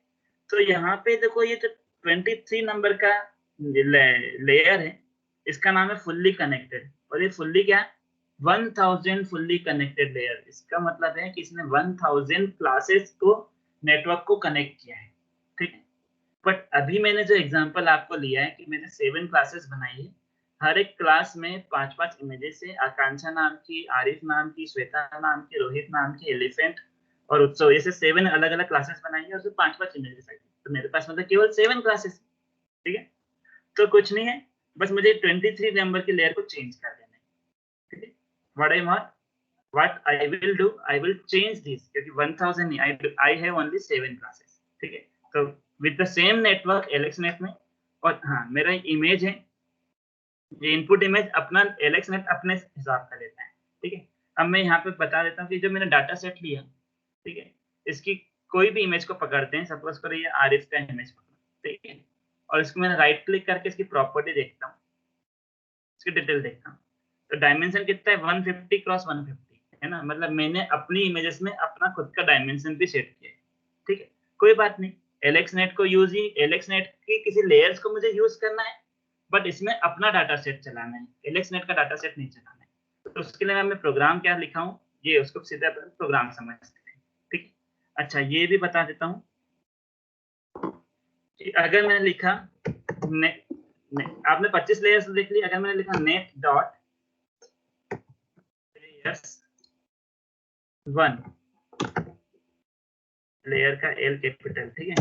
तो यहाँ पे देखो, ये जो 23 नंबर का लेयर है, इसका नाम है फुल्ली कनेक्टेड। और ये फुल्ली क्या, 1000 फुल्ली कनेक्टेड लेयर। इसका मतलब है कि इसने 1000 क्लासेस को, नेटवर्क को कनेक्ट किया है, ठीक है। बट अभी मैंने जो एग्जांपल आपको लिया है कि मैंने 7 क्लासेस बनाई है, हर एक क्लास में 5-5 इमेजेस है, आकांक्षा नाम की, आरिफ नाम की, श्वेता नाम की, रोहित नाम की, एलिफेंट और उत्सव, ऐसे 7 अलग अलग क्लासेस बनाई है, और उसमें 5-5 इमेजेस आई। तो मेरे पास मतलब केवल 7 क्लासेस, ठीक है। तो कुछ नहीं है, बस मुझे 23 नंबर की लेयर को चेंज कर देना है, ठीक है। what I will do, I will change this, क्योंकि 1000 नहीं, I have only 7 classes, ठीक है। तो with the same network LXNet में, और हाँ, मेरा इमेज है, ये इनपुट इमेज अपना LXNet अपने हिसाब का लेता है, ठीक है। अब मैं यहाँ पे बता देता हूँ कि जो मैंने डाटा सेट लिया, ठीक है, इसकी कोई भी इमेज को पकड़ते हैं, सपोज करो ये आरिफ का इमेज पकड़ा, ठीक है, और इसको मैंने राइट क्लिक करके इसकी प्रॉपर्टी देखता हूँ, इसकी डिटेल देखता हूँ। तो डायमेंशन कितना है, 150 क्रॉस 150, है ना, मतलब मैंने अपनी इमेजेस में अपना खुद का डायमेंशन भी सेट किया है, ठीक है। कोई बात नहीं, LXNet को यूज ही, LXNet की किसी लेयर्स को मुझे यूज करना है, बट इसमें अपना डाटा सेट चलाना है, LXNet का डाटा सेट नहीं चलाना है। तो उसके लिए मैं प्रोग्राम क्या लिखा हूँ, ये उसको सीधा प्रोग्राम समझते हैं, ठीक है। अच्छा, ये भी बता देता हूँ अगर मैंने लिखा आपने 25 लेयर्स देख ली, अगर मैंने लिखा नेट डॉट लेयर्स 1, लेयर का एल कैपिटल, ठीक है,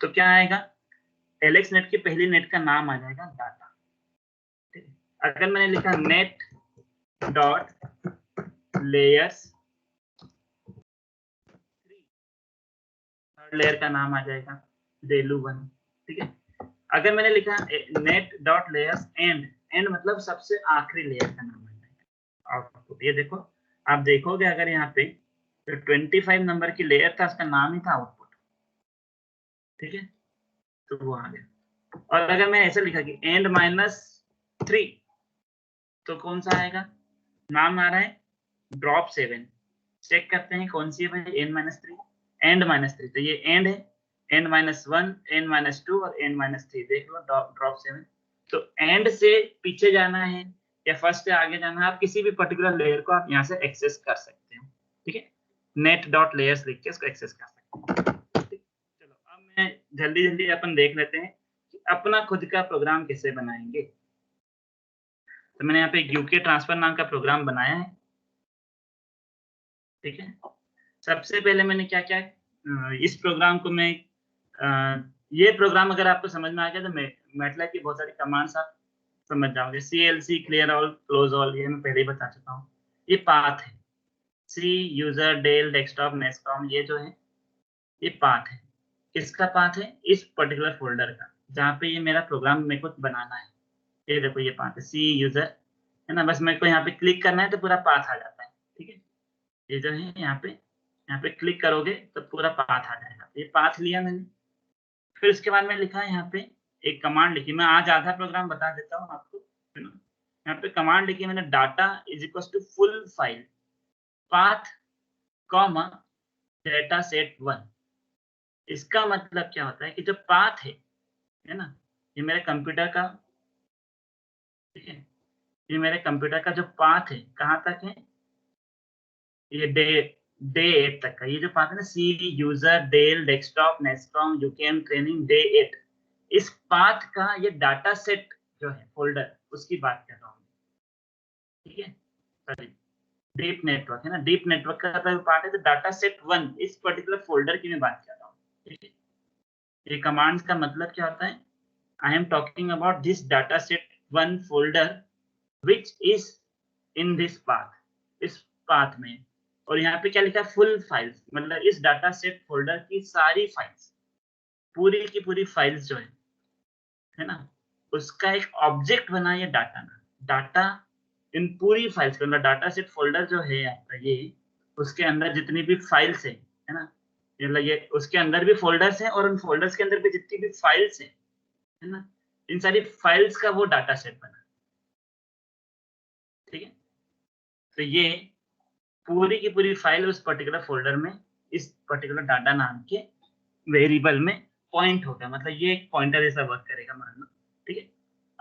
तो क्या आएगा, एलेक्स नेट की पहली नेट का नाम आ जाएगा डाटा, ठीक है। अगर मैंने लिखा net dot layers 3, third layer का नाम आ जाएगा डेलू 1, ठीक है। अगर मैंने लिखा नेट डॉट लेयर्स एंड मतलब सबसे आखिरी लेयर का नाम आ जाएगा आउटपुट। ये देखो, आप देखोगे अगर यहाँ पे तो 25 नंबर की लेयर था, उसका नाम ही था आउटपुट, ठीक है, तो वो आ गया। और अगर मैं ऐसे लिखा कि एंड -3, तो कौन सा आएगा, नाम आ रहा है ड्रॉप 7, चेक करते हैं कौन सी है भाई, एंड -3, एंड -3, तो ये एंड है, एंड -1, एंड -2 और एंड -3, देख लो ड्रॉप 7। तो एंड से पीछे जाना है या फर्स्ट से आगे जाना है, आप किसी भी पर्टिकुलर लेयर को आप यहाँ से एक्सेस कर सकते हो, ठीक है, नेट डॉट लेयर्स लिख के इसको एक्सेस कर सकते हैं। चलो अब मैं जल्दी अपन देख लेते हैं कि अपना खुद का प्रोग्राम कैसे बनाएंगे। तो मैंने यहाँ पे यूके ट्रांसफर नाम का प्रोग्राम बनाया है, ठीक है। सबसे पहले मैंने क्या क्या इस प्रोग्राम को मैं ये प्रोग्राम अगर आपको समझ में आ गया तो मैटलैब की बहुत सारी कमांड्स आप समझ जाओगे। CLC clear all close all ये मैं पहले ही बता चुका हूँ। ये पाथ है, सी यूजर डेल डेस्कटॉप नेस्कॉम, ये जो है ये पाथ है। किसका पाथ है, इस पर्टिकुलर फोल्डर का जहाँ पे ये मेरा प्रोग्राम मेरे को बनाना है। ये देखो ये पाथ है, सी यूजर है ना, बस मेरे को यहाँ पे क्लिक करना है तो पूरा पाथ आ जाता है, ठीक है। ये जो है यहाँ पे क्लिक करोगे तो पूरा पाथ आ जाएगा। ये पाथ लिया मैंने, फिर उसके बाद में लिखा यहाँ पे एक कमांड लिखी, मैं आज आधा प्रोग्राम बता देता हूँ आपको, है ना। यहाँ पे कमांड लिखी मैंने, data is equal to full file path comma data set 1। इसका मतलब क्या होता है कि जो पाथ है ना, ये मेरे कंप्यूटर का, ठीक है, ये मेरे कंप्यूटर का जो पाथ है कहाँ तक है, ये डे 8 तक का, ये जो पाथ है ना, C user Dell desktop NASSCOM UKM training day 8, इस पाथ का ये डाटा सेट जो है फोल्डर, उसकी बात कर रहा हूँ, ठीक है। सॉरी, डीप नेटवर्क है ना, डीप नेटवर्क का पार्ट है, तो डाटा सेट 1 इस पर्टिकुलर फोल्डर की मैं बात कर रहा हूँ, ठीक है। ये कमांड्स का मतलब क्या होता है, I am talking about this data set 1 folder which is in this path, इस पाथ में। और यहाँ पे क्या लिखा है, फुल फाइल्स, मतलब इस डाटा सेट फोल्डर की सारी फाइल्स, पूरी की पूरी फाइल्स जो है ना, उसका एक ऑब्जेक्ट बना ये डाटा ना, डाटा इन पूरी फाइल्स का, मतलब डाटा सेट फोल्डर जो है आपका ये, उसके अंदर जितनी भी फाइल्स है ना, मतलब ये उसके अंदर भी फोल्डर्स हैं और उन फोल्डर्स के अंदर भी जितनी भी फाइल्स है ना, इन सारी फाइल्स का वो डाटा सेट बना, ठीक है। तो ये पूरी की पूरी फाइल उस पर्टिकुलर फोल्डर में इस पर्टिकुलर डाटा नाम के वेरिएबल में पॉइंट होगा, मतलब ये एक पॉइंटर जैसा वर्क करेगा मान लो, ठीक है।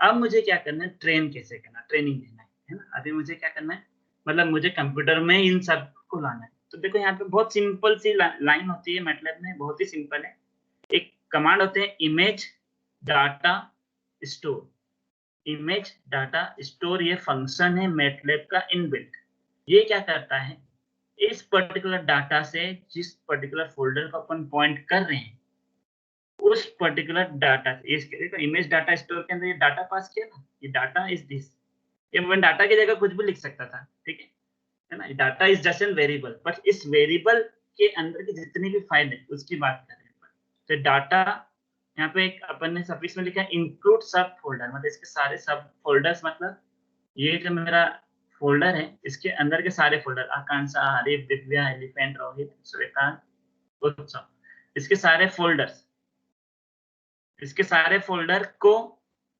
अब मुझे क्या करना है, ट्रेन कैसे करना, ट्रेनिंग देना है ना। अभी मुझे क्या करना है, मतलब मुझे कंप्यूटर में इन सब को लाना है। तो देखो यहाँ पे बहुत सिंपल सी लाइन होती है मैटलैब में, बहुत ही सिंपल है। एक कमांड होते हैं image data store, image data store ये फंक्शन है मैटलैब का इनबिल्ट। ये क्या करता है, इस पर्टिकुलर डाटा से जिस पर्टिकुलर फोल्डर को अपन पॉइंट कर रहे हैं, उस पर्टिकुलर डाटा देखो इमेज डाटा स्टोर के अंदर ये डाटा पास किया ना, ये डाटा इज दिस, ये मैं डाटा की जगह कुछ भी लिख सकता था, ठीक है ना। Data is just an variable, but इस वेरिएबल के अंदर की जितनी भी फाइल है उसकी बात कर रहे हैं। तो डाटा यहाँ पे एक अपन ने सफिक्स में लिखा है इंक्लूड सब फोल्डर, मतलब इसके सारे सब फोल्डर्स, मतलब ये जो मेरा फोल्डर है इसके अंदर के सारे फोल्डर, आकांक्षा, हरीफ, दिव्या, एलिफेंट, रोहित, श्वेता, उत्सव, इसके सारे फोल्डर्स, इसके सारे फोल्डर को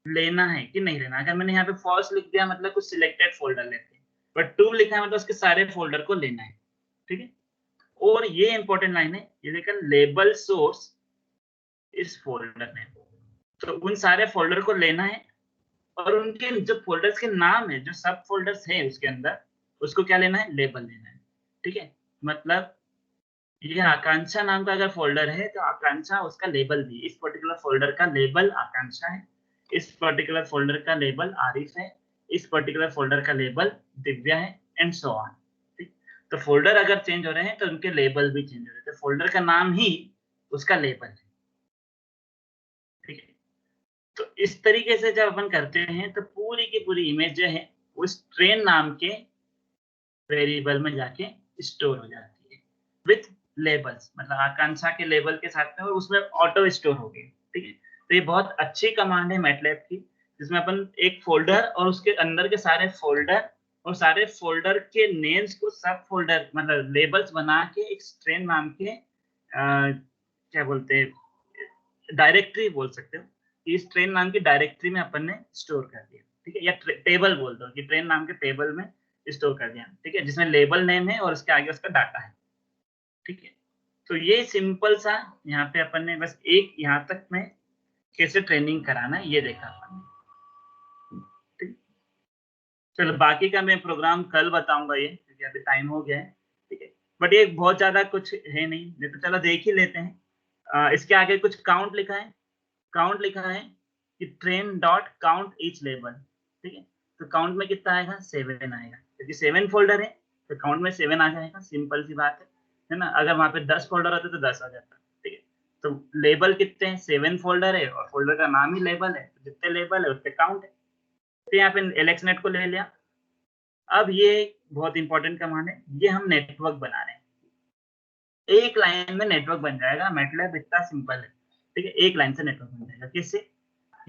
लेना है कि नहीं लेना। अगर मैंने यहाँ पे फॉल्स लिख दिया मतलब कुछ सिलेक्टेड फोल्डर लेते हैं, बट ट्रू लिखा है मतलब उसके सारे फोल्डर को लेना है, ठीक है। और ये इंपॉर्टेंट लाइन है, ये देखा लेबल सोर्स इस फोल्डर में, तो उन सारे फोल्डर को लेना है और उनके जो फोल्डर्स के नाम है, जो सब फोल्डर्स है उसके अंदर, उसको क्या लेना है, लेबल लेना है, ठीक है। मतलब ये आकांक्षा नाम का अगर फोल्डर है तो आकांक्षा उसका लेबल भी, इस पर्टिकुलर फोल्डर का लेबल आकांक्षा है, इस पर्टिकुलर फोल्डर का लेबल आरिफ है, इस पर्टिकुलर फोल्डर का लेबल दिव्या है, एंड सो ऑन। ठीक, तो फोल्डर अगर चेंज हो रहे हैं तो उनके लेबल भी चेंज हो रहे हैं, तो फोल्डर का नाम ही उसका लेबल है। ठीक है, तो इस तरीके से जब अपन करते हैं तो पूरी की पूरी इमेज जो है उस ट्रेन नाम के वेरिएबल में जाके स्टोर हो जाती है विथ लेबल्स, मतलब आकांक्षा के लेबल के साथ में, और उसमें ऑटो स्टोर हो गई। ठीक है, तो ये बहुत अच्छी कमांड है मैटलैब की, जिसमें अपन एक फोल्डर और उसके अंदर के सारे फोल्डर और सारे फोल्डर के नेम्स को सब फोल्डर मतलब लेबल्स बना के एक स्ट्रेन नाम के क्या बोलते हैं डायरेक्टरी बोल सकते हो, इस ट्रेन नाम की डायरेक्टरी में अपन ने स्टोर कर दिया। ठीक है, या टेबल बोल दो कि ट्रेन नाम के टेबल में स्टोर कर दिया। ठीक है, जिसमें लेबल नेम है और उसके आगे उसका डाटा है। ठीक है, तो ये सिंपल सा यहाँ पे अपन ने बस एक यहाँ तक में कैसे ट्रेनिंग कराना है ये देखा अपन ने। ठीक, चलो बाकी का मैं प्रोग्राम कल बताऊंगा ये, क्योंकि अभी टाइम हो गया है। ठीक है, बट ये बहुत ज्यादा कुछ है नहीं तो चलो देख ही लेते हैं। इसके आगे कुछ काउंट लिखा है, काउंट लिखा है कि train dot count each label. ठीक है, तो काउंट में कितना आएगा 7 आएगा, क्योंकि 7 फोल्डर है तो काउंट में 7 आ जाएगा, सिंपल सी बात है ना। अगर वहां पे 10 फोल्डर होते तो 10 आ जाता। ठीक है, तो लेबल कितने हैं 7 फोल्डर है और फोल्डर का नाम ही लेबल है, तो जितने लेबल है उतने काउंट है। तो यहाँ पे एलेक्सनेट को ले लिया। अब ये बहुत इंपॉर्टेंट कमांड है, ये हम नेटवर्क बना रहे हैं, एक लाइन में नेटवर्क बन जाएगा। मैटलैब इतना सिंपल है। ठीक है, एक लाइन से नेटवर्क बन जाएगा। किससे?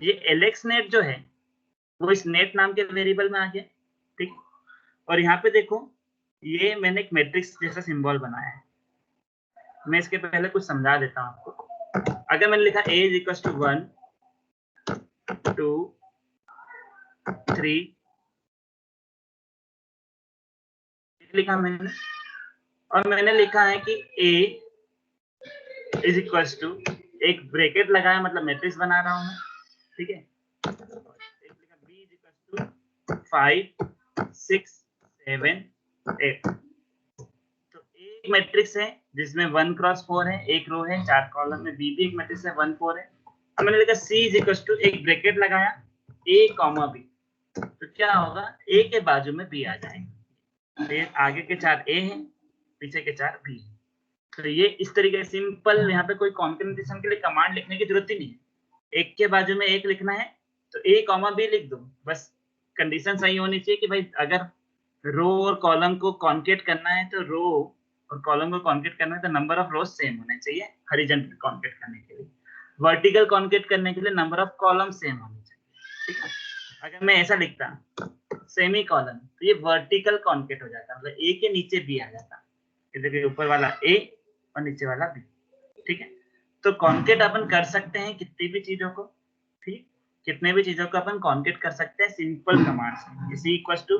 ये एलेक्सनेट जो है वो इस नेट नाम के वेरिएबल में आ गया। ठीक, और यहाँ पे देखो ये मैंने एक मैट्रिक्स जैसा सिंबल बनाया है। मैं इसके पहले कुछ समझा देता हूँ आपको। अगर मैंने लिखा a इज इक्वल टू 1 2 3 लिखा मैंने, और मैंने लिखा है कि a इज इक्वल टू, एक ब्रैकेट लगाया मतलब मैट्रिक्स बना रहा हूँ मैं। ठीक है, एक लिखा b इज इक्वल टू 5 6 7 8। तो एक मैट्रिक्स है जिसमें 1 क्रॉस 4 है, एक रो है 4 कॉलम में, बी भी एक मैट्रिक्स है 1 4 है। अब मैंने लिखा c इज इक्वल टू, एक ब्रैकेट लगाया a कॉमा b, तो क्या होगा a के बाजू में b आ जाएगा। तो ये आगे के 4 a हैं, पीछे के 4 b। तो ये इस तरीके से सिंपल, यहाँ पे कोई कॉन्केटेनेशन के लिए कमांड लिखने की जरूरत ही नहीं है। एक के बाजू में एक लिखना है तो a कॉमा b लिख दो, बस कंडीशन सही होनी चाहिए कि भाई अगर रो और कॉलम को कॉन्केट करना है तो रो और कॉलम को कॉन्केट करना है तो नंबर ऑफ रोज सेम होने चाहिए हॉरिजॉन्टल कॉन्केट करने के लिए। वर्टिकल कॉन्केट करने के लिए नंबर ऑफ कॉलम सेम होने चाहिए। ठीक है, अगर मैं ऐसा लिखता सेमी कॉलम तो ये वर्टिकल कॉन्केट हो जाता, मतलब ए के नीचे बी आ जाता। देखिए ऊपर वाला ए और नीचे वाला बी। ठीक है, तो कॉन्केट अपन कर सकते हैं कितनी भी चीजों को। ठीक, कितने भी चीजों को अपन कॉन्केट कर सकते हैं सिंपल कमांड से। इसी equal to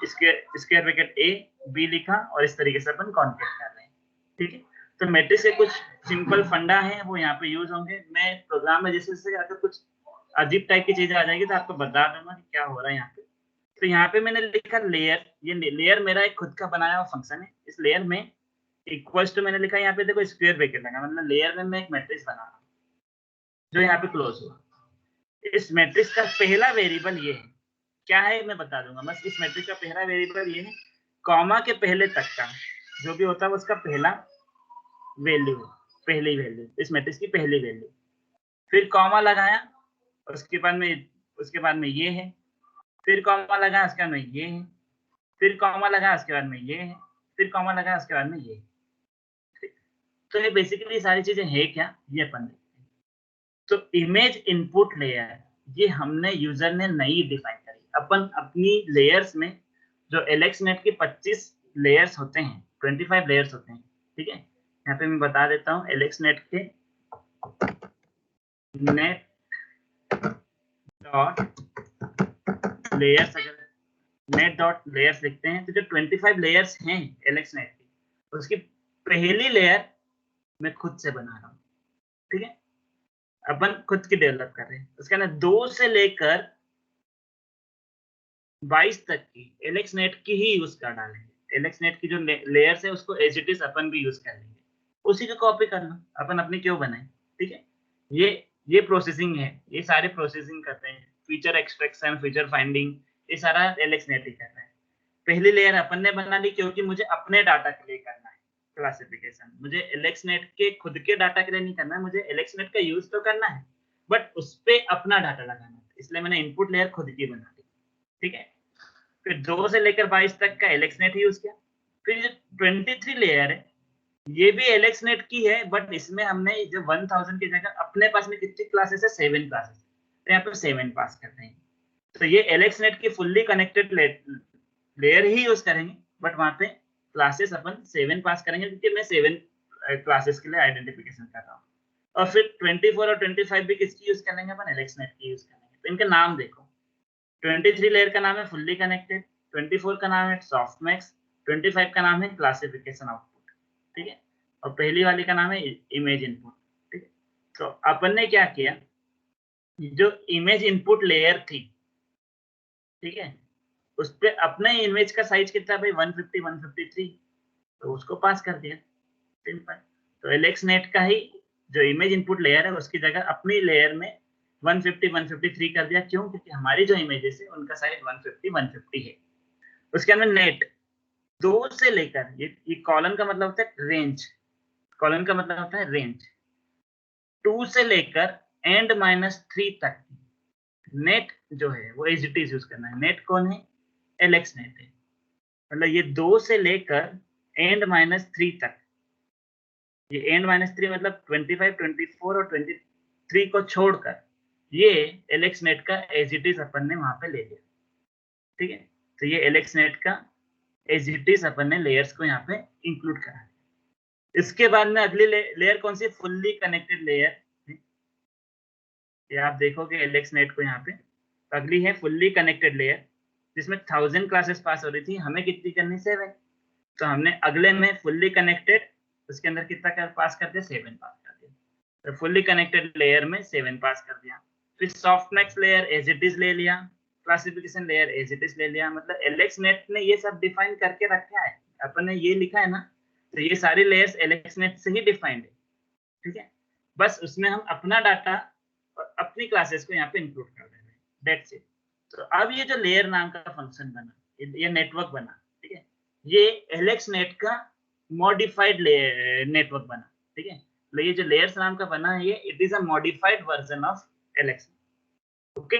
square bracket A B लिखा और इस तरीके से अपन कॉन्केट कर रहे हैं। ठीक है, तो मैट्रिक्स के कुछ सिंपल फंडा है वो यहाँ पे यूज होंगे। मैं प्रोग्राम में जैसे जैसे अगर कुछ अजीब टाइप की चीजें आ जाएगी तो आपको बता दूंगा कि क्या हो रहा है यहाँ पे। तो यहाँ पे मैंने लिखा लेयर, ये लेयर मेरा एक खुद का बनाया हुआ फंक्शन है। इस लेयर में इक्वल्स टू मैंने लिखा यहाँ पे देखो स्क्वायर ब्रैकेट लगा, मतलब लेयर में मैं एक मैट्रिक्स बना रहा हूँ जो यहाँ पे क्लोज हुआ। इस मैट्रिक्स का पहला वेरिएबल ये है, क्या है मैं बता दूंगा। बस इस मैट्रिक्स का पहला वेरिएबल ये है, कॉमा के पहले तक का जो भी होता है उसका पहला वैल्यू, पहली वैल्यू, इस मैट्रिक्स की पहली वैल्यू। फिर कॉमा लगाया और उसके बाद में ये है, फिर कॉमा लगाया उसके बाद में ये है, फिर कॉमा लगाया उसके बाद में ये है, फिर कॉमा लगाया उसके बाद में ये है। तो ये बेसिकली सारी चीजें है क्या ये अपन देखते हैं। तो इमेज इनपुट लेयर ये हमने यूजर ने नई डिफाइन करी। अपन अपनी लेयर्स में जो एलेक्सनेट के 25 लेयर्स होते हैं, 25 लेयर्स होते हैं। ठीक है, यहाँ पे मैं बता देता हूँ एलेक्सनेट के नेट डॉट लेयर्स, अगर नेट डॉट लेयर्स लिखते हैं तो जो 25 लेयर्स हैं एलेक्सनेट की, उसकी पहली लेयर मैं खुद से बना रहा हूँ। ठीक है, अपन खुद की डेवलप कर रहे हैं। उसके अंदर 2 से लेकर 22 तक की एलेक्सनेट की ही यूज कर डालेंगे। एलेक्सनेट की जो लेयर्स है उसको एज इट इज अपन भी यूज कर लेंगे। उसी को कॉपी कर लो, अपन अपनी क्यों बनाए, ठीक है। ये प्रोसेसिंग है, ये सारे प्रोसेसिंग करते हैं, फीचर एक्सट्रैक्शन, फीचर फाइंडिंग, ये सारा एलेक्सनेट ही कर रहा है। पहली लेयर अपन ने बना ली क्योंकि मुझे अपने डाटा के लिए करना है क्लासिफिकेशन, मुझे एलेक्सनेट के खुद के डाटा के लिए नहीं करना है, मुझे एलेक्सनेट का यूज तो करना है बट उस पे अपना डाटा लगाना है, इसलिए मैंने इनपुट लेयर खुद की बना ली, ठीक है। फिर 2 से लेकर 22 तक का एलेक्सनेट यूज किया। फिर जो 23 लेयर है, ये भी एलेक्सनेट की है बट इसमें हमने जो 1000 की जगह अपने पास में कितनी क्लासेस है, 7 क्लासेस, तो यहाँ पे 7 पास करते हैं। तो ये एलेक्सनेट की फुल्ली कनेक्टेड लेयर ही यूज करेंगे बट वहां पे क्लासेस अपन 7 पास करेंगे क्योंकि मैं 7 क्लासेस के लिए आइडेंटिफिकेशन कर रहा हूँ। और फिर 24 और 25 भी किसकी यूज करेंगे अपन, एलेक्सनेट की यूज करेंगे। तो इनके नाम देखो, 23 लेयर का नाम है फुल्ली कनेक्टेड, 24 का नाम है सॉफ्टमैक्स, 25 का नाम है क्लासिफिकेशन आउटपुट, ठीक है। और पहली वाली का नाम है इमेज इनपुट, ठीक है। तो अपन ने क्या किया, जो इमेज इनपुट लेयर थी, ठीक है, उस पे अपने इमेज का साइज कितना भाई 150 153, तो उसको पास कर दिया, सिंपल। तो एलेक्सनेट का ही जो इमेज इनपुट लेयर है उसकी जगह अपनी लेयर में 150 153 कर दिया, क्यों, क्योंकि हमारी जो इमेजेस है उनका साइज 150 150 है। उसके अंदर नेट 2 से लेकर ये कॉलन का मतलब होता है रेंज, कॉलन का मतलब होता है रेंज, 2 से लेकर एंड -3 तक नेट जो है वो एज इट इज यूज करना है। नेट कौन है, एलेक्स नेट है, मतलब ये 2 से लेकर एंड -3 तक, ये एंड -3 मतलब 25 24 और 23 को छोड़कर ये एलेक्स नेट का एज इट इज अपन ने वहां पे ले लिया, ठीक है। तो ये एलेक्स नेट का एज इट इज अपन ने लेयर्स को यहाँ पे इंक्लूड करा। इसके बाद में अगली लेयर कौन सी, फुल्ली कनेक्टेड लेयर, ये आप देखोगे एलेक्स नेट को यहाँ पे। तो अगली है फुल्ली कनेक्टेड लेयर जिसमें 1000 क्लासेस पास हो रही थी, हमें कितनी करनी, 7। तो हमने अगले में फुल्ली कनेक्टेड, उसके अंदर कितना पास कर दिया, 7 पास कर दिया। तो फुल्ली कनेक्टेड लेयर में 7 पास कर दिया। फिर softmax layer as it is ले लिया, classification layer as it is ले लिया, मतलब एलेक्स नेट ने ये सब डिफाइन करके रखा है, अपन ने ये लिखा है ना, तो ये सारी लेयर्स एलेक्स नेट से ही डिफाइंड है, ठीक है। बस उसमें हम अपना डाटा और अपनी क्लासेस को यहाँ पे इंक्लूड कर दे रहे हैं, दैट्स इट। तो अब ये जो लेयर नाम का फंक्शन बना, ये नेटवर्क बना, ठीक है, ये एलेक्स नेट का मॉडिफाइड नेटवर्क बना, ठीक है। तो ये जो लेयर्स नाम का बना है, ये it is a modified version of Alex, okay.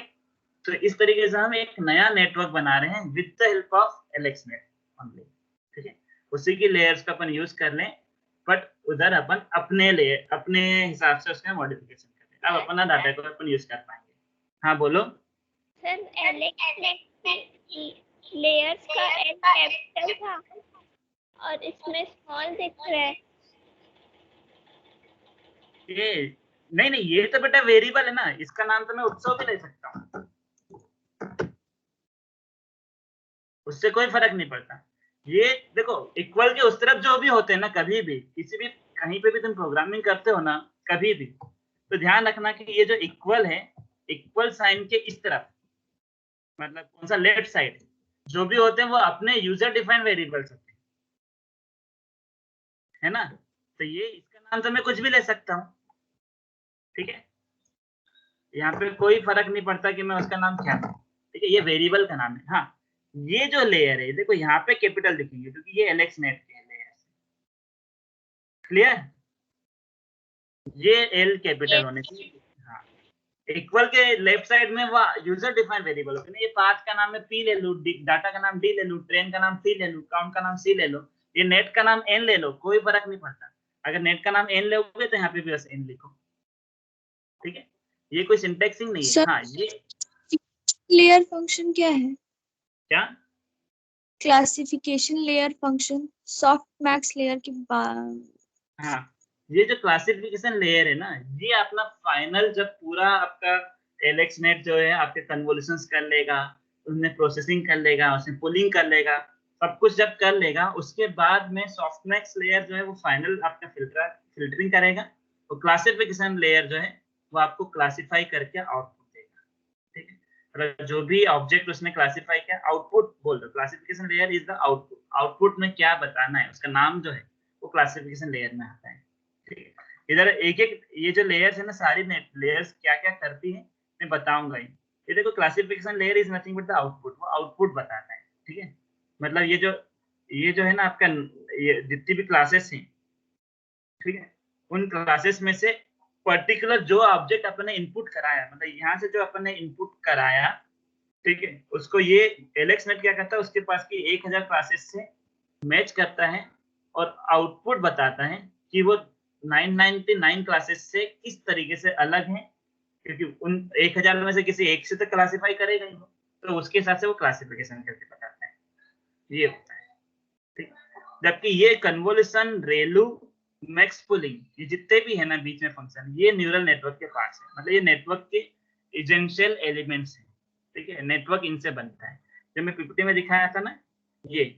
तो इस तरीके से हम एक नया नेटवर्क बना रहे हैं with the help of Alex net only, ठीक है। उसी की लेयर्स का अपन यूज कर लें बट उधर अपन अपने हिसाब से उसका मॉडिफिकेशन कर लें, अब अपना डाटा को अपन यूज कर पाएंगे। हाँ बोलो सर, एलेक्स लेयर्स का एल कैपिटल था और इसमें स्मॉल दिख रहा है। ये नहीं ये तो बेटा वेरिएबल है ना, इसका नाम तो मैं उत्सव भी ले सकता हूँ, उससे कोई फर्क नहीं पड़ता। ये देखो इक्वल के उस तरफ जो भी होते हैं ना, कभी भी किसी भी कहीं पे भी तुम प्रोग्रामिंग करते हो ना, कभी भी तो ध्यान रखना कि ये जो इक्वल है, इक्वल साइन के इस तरफ, मतलब कौन सा, लेफ्ट साइड, जो भी होते हैं वो अपने यूजर डिफाइंड वेरिएबल्स होते हैं, है ना। तो ये इसका नाम तो मैं कुछ भी ले सकता हूँ, ठीक है, यहाँ पे कोई फर्क नहीं पड़ता कि मैं उसका नाम क्या है, ठीक है, ये वेरिएबल का नाम है। हाँ, ये जो लेयर है देखो यहाँ पे कैपिटल दिखेंगे क्योंकि ये एलेक्स नेट के लेयर, क्लियर, ये एल कैपिटल होने चाहिए। हाँ, इक्वल के लेफ्ट साइड में वो यूजर डिफाइंड वेरिएबल होते हैं। ये पाथ का नाम है पी ले लो, डाटा का नाम डी ले लो, ट्रेन का नाम टी ले लो, काउंट का नाम सी ले लो, ये नेट का नाम एन ले लो, कोई फर्क नहीं पड़ता। अगर नेट का नाम एन लोगे तो यहाँ पे भी बस एन लिखो, ठीक है, ये कोई सिंटैक्सिंग नहीं है। हाँ, ये लेयर फंक्शन क्या है? क्या, classification layer function softmax layer के बाद। हाँ, ये जो क्लासिफिकेशन लेयर है ना, ये अपना फाइनल जब पूरा आपका एलेक्स नेट जो है आपके कन्वोल्यूशंस कर लेगा, उसमें प्रोसेसिंग कर लेगा, उसमें पुलिंग कर लेगा, सब कुछ जब कर लेगा, उसके बाद में सॉफ्टमैक्स लेयर जो है वो फाइनल आपका फिल्टरिंग करेगा, और क्लासिफिकेशन लेयर जो है वो आपको क्लासिफाई करके आउटपुट देगा, ठीक है। मतलब जो भी ऑब्जेक्ट उसने क्लासिफाई किया, आउटपुट बोल दो, classification layer is the output, output में क्या बताना है उसका नाम जो है वो क्लासिफिकेशन लेयर में आता है, ठीक है। इधर एक एक ये जो लेयर्स है ना, सारी लेयर्स क्या क्या करती है मैं बताऊंगा ही। ये देखो classification layer is nothing but the output, वो आउटपुट बताता है। ठीक है, मतलब ये जो है ना आपका, ये जितनी भी क्लासेस हैं, ठीक है, उन क्लासेस में से पर्टिकुलर जो ऑब्जेक्ट अपन ने इनपुट कराया, मतलब यहाँ से जो अपन ने इनपुट कराया, ठीक है, उसको ये एलेक्सनेट क्या करता है, उसके पास की 1000 क्लासेस से मैच करता है और आउटपुट बताता है कि वो 999 क्लासेस से किस तरीके से अलग है, क्योंकि उन 1000 में से किसी एक से तो क्लासिफाई करेगा ही वो, तो उसके हिसाब से वो क्लासिफिकेशन करके बताता है। ये होता है, ठीक। जबकि ये कन्वोल्यूशन, रेलू, मैक्स पुलिंग, ये जितने भी है ना बीच में फंक्शन, ये न्यूरल नेटवर्क के पास है, मतलब ये नेटवर्क के एसेंशियल एलिमेंट्स हैं। ठीक है, नेटवर्क इनसे बनता है। जो मैं पीपीटी में दिखाया था ना, ये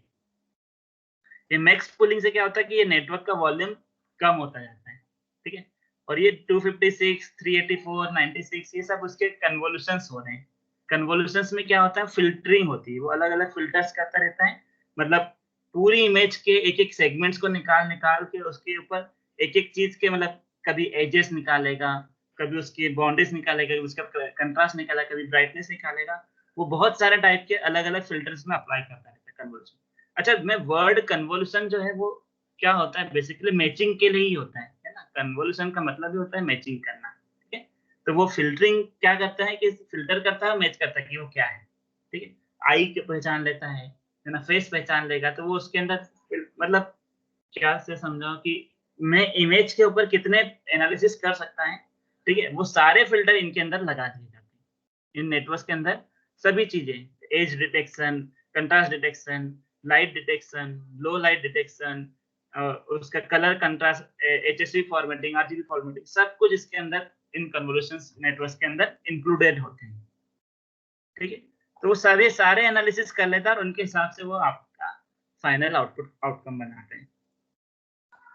मैक्स पुलिंग से क्या होता है कि ये नेटवर्क का वॉल्यूम कम होता जाता है। ठीक है, और ये 256, 384, 96, ये सब उसके कन्वोल्यूशंस हो रहे हैं। कन्वोल्यूशंस में क्या होता है, फिल्टरिंग होती है, वो अलग अलग फिल्टर्स करता रहता है, मतलब पूरी इमेज के एक एक सेगमेंट्स को निकाल निकाल के उसके ऊपर एक एक चीज के, मतलब कभी एजेस निकालेगा, कभी उसकी बाउंड्रीज निकालेगा, उसका कंट्रास्ट निकालेगा, कभी ब्राइटनेस निकालेगा, वो बहुत सारे टाइप के अलग अलग फिल्टर्स में अप्लाई करता रहता है कन्वोल्यूशन। अच्छा, मैं वर्ड कन्वोल्यूशन जो है वो क्या होता है, बेसिकली मैचिंग के लिए ही होता है ना। कन्वोल्यूशन का मतलब ही होता है मैचिंग करना। ठीक है, तो वो फिल्टरिंग क्या करता है कि फिल्टर करता है, मैच करता है कि वो क्या है। ठीक है, आई के पहचान लेता है ना, फेस पहचान लेगा, तो वो उसके अंदर मतलब क्या से समझाओ कि मैं इमेज के ऊपर कितने एनालिसिस कर सकता है। ठीक है, वो सारे फिल्टर इनके अंदर लगा दिए जाते हैं, इन नेटवर्क के अंदर सभी चीजें, edge detection, contrast detection, light detection, low light detection, उसका colour contrast, HSV formatting, RGB formatting, सब कुछ इसके अंदर इन कन्वोल्यूशंस नेटवर्क्स के अंदर इंक्लूडेड होते हैं। ठीक है, तो वो सारे एनालिसिस कर लेता है और उनके हिसाब से वो आपका फाइनल आउटकम बनाते हैं।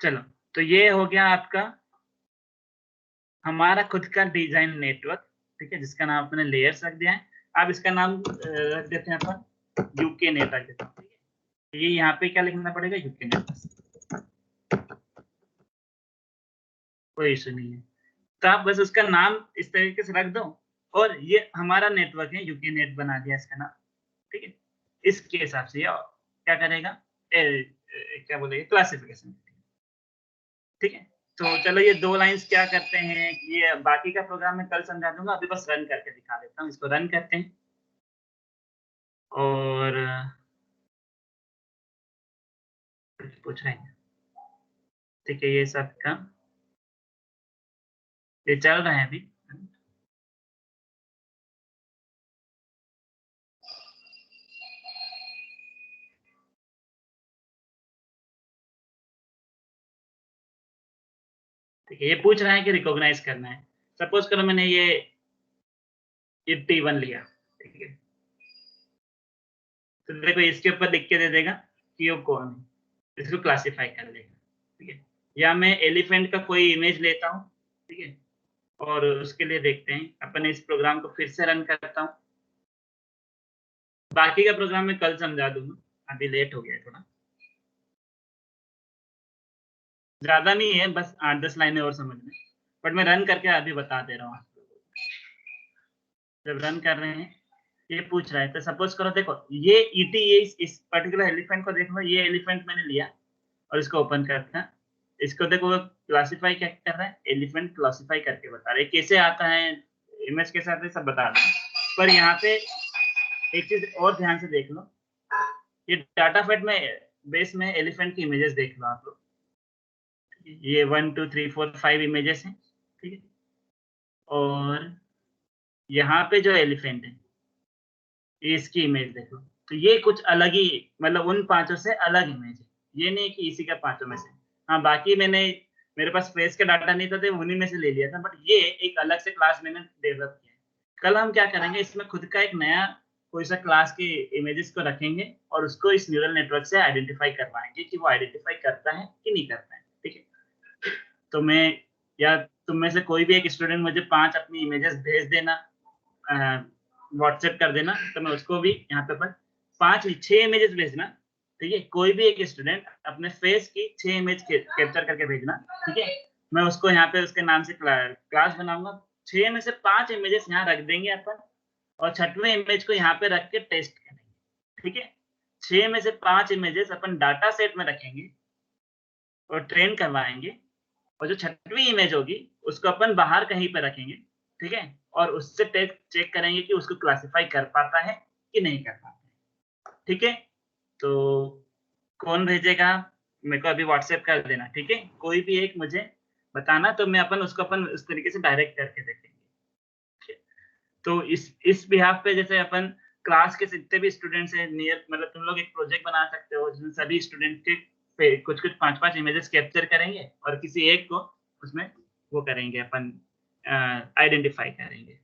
चलो, तो ये हो गया आपका हमारा खुद का डिजाइन नेटवर्क। ठीक है, जिसका नाम अपने लेयर्स रख दिया है। अब इसका नाम रख देते हैं अपन यूके नेट रख देते हैं। ठीक है, ये यहाँ पे क्या लिखना पड़ेगा, यूके नेट, कोई इशू नहीं है। तो आप बस उसका नाम इस तरीके से रख दो और ये हमारा नेटवर्क है, यूके नेट बना दिया इसका नाम। ठीक है, इसके हिसाब से क्या करेगा, क्या बोलेगा, क्लासिफिकेशन। ठीक है, तो चलो ये 2 लाइंस क्या करते हैं, ये बाकी का प्रोग्राम मैं कल समझा दूंगा, अभी बस रन करके दिखा देता हूँ। इसको रन करते हैं और कुछ पूछ रहे हैं। ठीक है, ये सब का ये चल रहे हैं अभी। ठीक है, ये पूछ रहा है कि रिकॉग्नाइज करना है। सपोज करो मैंने ये T1 लिया। ठीक है, तो देखो इसके ऊपर लिख के दे देगा कि वो कौन है, इसको क्लासिफाई कर लेगा। ठीक है, या मैं एलिफेंट का कोई इमेज लेता हूँ। ठीक है, और उसके लिए देखते हैं अपन इस प्रोग्राम को फिर से रन करता हूँ। बाकी का प्रोग्राम मैं कल समझा दूंगा, अभी लेट हो गया थोड़ा, ज्यादा नहीं है, बस 8-10 लाइनें और समझना, बट मैं रन करके अभी बता दे रहा हूँ। जब रन कर रहे हैं ये पूछ रहा है, तो सपोज करो देखो ये ईटी, ये इस पर्टिकुलर एलिफेंट को देख लो, ये एलिफेंट मैंने लिया और इसको ओपन करता है। इसको देखो वो क्लासिफाई क्या कर रहा है, एलिफेंट क्लासिफाई करके बता रहा है, कैसे आता है, इमेज कैसे आता है, सब बता रहा है। पर यहाँ पे एक चीज और ध्यान से देख लो, ये डाटा फेट में बेस में एलिफेंट की इमेजेस देख लो आप लोग। ये 1 2 3 4 5 इमेजेस हैं। ठीक है, और यहाँ पे जो एलिफेंट है इसकी इमेज देखो, तो ये कुछ अलग ही, मतलब उन 5 से अलग इमेज है, ये नहीं कि इसी का 5 में से। हाँ, बाकी मेरे पास फेस का डाटा नहीं था तो उन्हीं में से ले लिया था, बट ये एक अलग से क्लास मैंने डेवलप किया है। कल हम क्या करेंगे, इसमें खुद का एक नया कोई सा क्लास की इमेजेस को रखेंगे और उसको इस न्यूरल नेटवर्क से आइडेंटिफाई करवाएंगे कि वो आइडेंटिफाई करता है कि नहीं करता है। ठीक है, तो मैं या तुम में से कोई भी एक स्टूडेंट मुझे 5 अपनी इमेजेस भेज देना, व्हाट्सएप कर देना, तो मैं उसको भी यहाँ पे 5-6 इमेजेस भेजना। ठीक है, कोई भी एक स्टूडेंट अपने फेस की 6 इमेज कैप्चर करके भेजना। ठीक है, मैं उसको यहाँ पे उसके नाम से क्लास बनाऊंगा। 6 में से 5 इमेजेस यहाँ रख देंगे अपन और 6वें इमेज को यहाँ पे रख के टेस्ट करेंगे। ठीक है, 6 में से 5 इमेजेस अपन डाटा सेट में रखेंगे और ट्रेन करवाएंगे, और जो 6वीं इमेज होगी उसको अपन बाहर कहीं पे रखेंगे। ठीक है, और उससे चेक करेंगे कि उसको क्लासिफाई कर पाता है कि नहीं कर पाता है। ठीक है, तो कौन भेजेगा मेरे को अभी व्हाट्सएप कर देना। ठीक है, कोई भी एक मुझे बताना, तो मैं उसको अपन उस तरीके से डायरेक्ट करके देखेंगे। ठीक है? तो इस बिहाफ पे जैसे अपन क्लास के जितने भी स्टूडेंट्स हैं नियर, मतलब तुम लोग एक प्रोजेक्ट बना सकते हो जिसमें सभी स्टूडेंट के पे कुछ 5-5 इमेजेस कैप्चर करेंगे और किसी एक को उसमें वो करेंगे अपन आइडेंटिफाई करेंगे।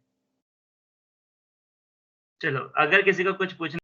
चलो, अगर किसी को कुछ पूछना